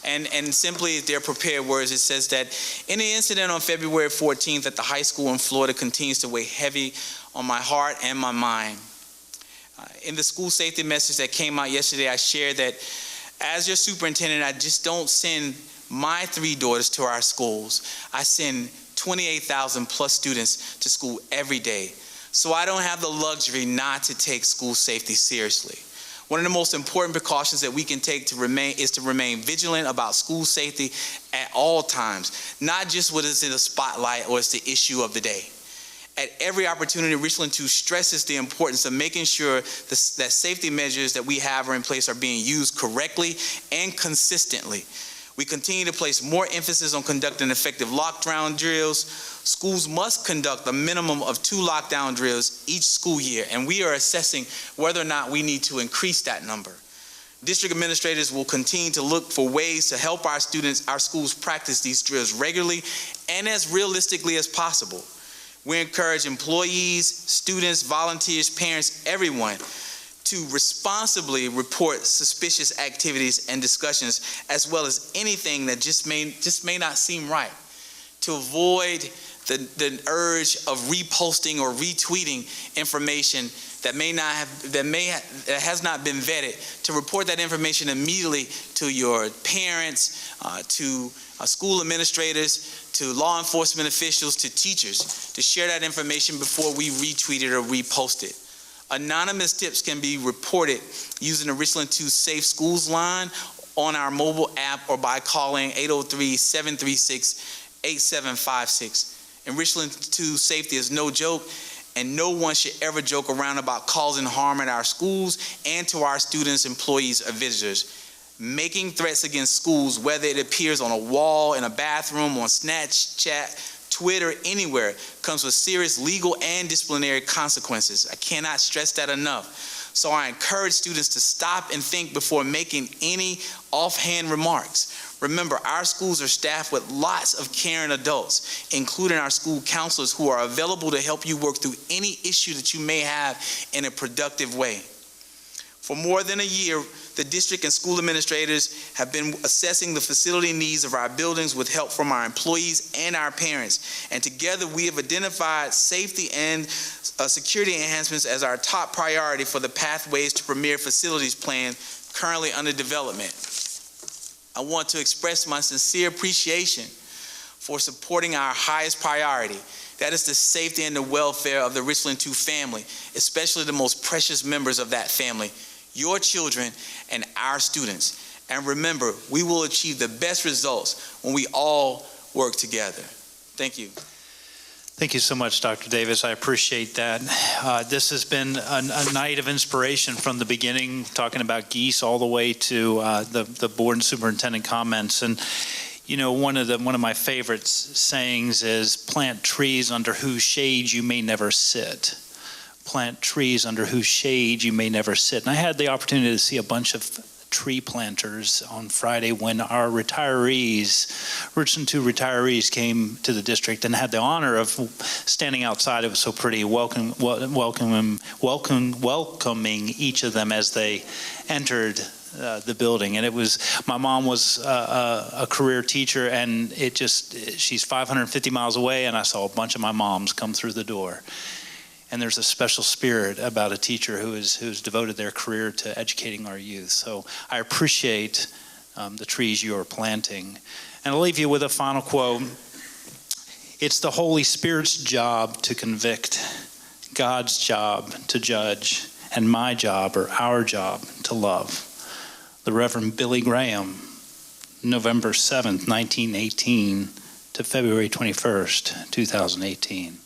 And simply, their prepared words, it says that in the incident on February 14th at the high school in Florida continues to weigh heavy on my heart and my mind. In the school safety message that came out yesterday, I shared that as your superintendent, I just don't send my 3 daughters to our schools. I send 28,000 plus students to school every day. So I don't have the luxury not to take school safety seriously. One of the most important precautions that we can take is to remain vigilant about school safety at all times, not just when it's in the spotlight or it's the issue of the day. At every opportunity, Richland 2 stresses the importance of making sure that safety measures that we have are in place are being used correctly and consistently. We continue to place more emphasis on conducting effective lockdown drills. Schools must conduct a minimum of 2 lockdown drills each school year, and we are assessing whether or not we need to increase that number. District administrators will continue to look for ways to help our schools practice these drills regularly and as realistically as possible. We encourage employees, students, volunteers, parents, everyone to responsibly report suspicious activities and discussions, as well as anything that just may not seem right, to avoid the urge of reposting or retweeting information that has not been vetted, to report that information immediately to your parents, to school administrators, to law enforcement officials, to teachers, to share that information before we retweet it or repost it. Anonymous tips can be reported using the Richland 2 Safe Schools line on our mobile app or by calling 803-736-8756. And Richland 2 safety is no joke, and no one should ever joke around about causing harm at our schools and to our students, employees, or visitors. Making threats against schools, whether it appears on a wall, in a bathroom, on Snapchat, Twitter, anywhere, comes with serious legal and disciplinary consequences. I cannot stress that enough. So I encourage students to stop and think before making any offhand remarks. Remember, our schools are staffed with lots of caring adults, including our school counselors who are available to help you work through any issue that you may have in a productive way. For more than a year, the district and school administrators have been assessing the facility needs of our buildings with help from our employees and our parents. And together we have identified safety and security enhancements as our top priority for the Pathways to Premier Facilities Plan currently under development. I want to express my sincere appreciation for supporting our highest priority. That is the safety and the welfare of the Richland 2 family, especially the most precious members of that family, your children and our students. And remember, we will achieve the best results when we all work together. Thank you. Thank you so much, Dr. Davis. I appreciate that. This has been a night of inspiration from the beginning, talking about geese all the way to the board and superintendent comments. And you know, one of my favorite sayings is, plant trees under whose shade you may never sit. Plant trees under whose shade you may never sit. And I had the opportunity to see a bunch of tree planters on Friday when our retirees, Richland 2 retirees, came to the district and had the honor of standing outside. It was so pretty, welcoming each of them as they entered the building. And it was, my mom was a career teacher, and she's 550 miles away, and I saw a bunch of my moms come through the door. And there's a special spirit about a teacher who's devoted their career to educating our youth. So I appreciate the trees you are planting. And I'll leave you with a final quote. It's the Holy Spirit's job to convict, God's job to judge, and my job, or our job, to love. The Reverend Billy Graham, November 7th, 1918 to February 21st, 2018.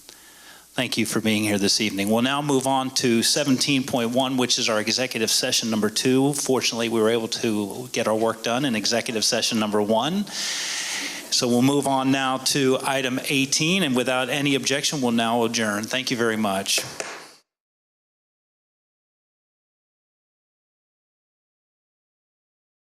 Thank you for being here this evening. We'll now move on to 17.1, which is our executive session number 2. Fortunately, we were able to get our work done in executive session number 1. So we'll move on now to item 18, and without any objection, we'll now adjourn. Thank you very much.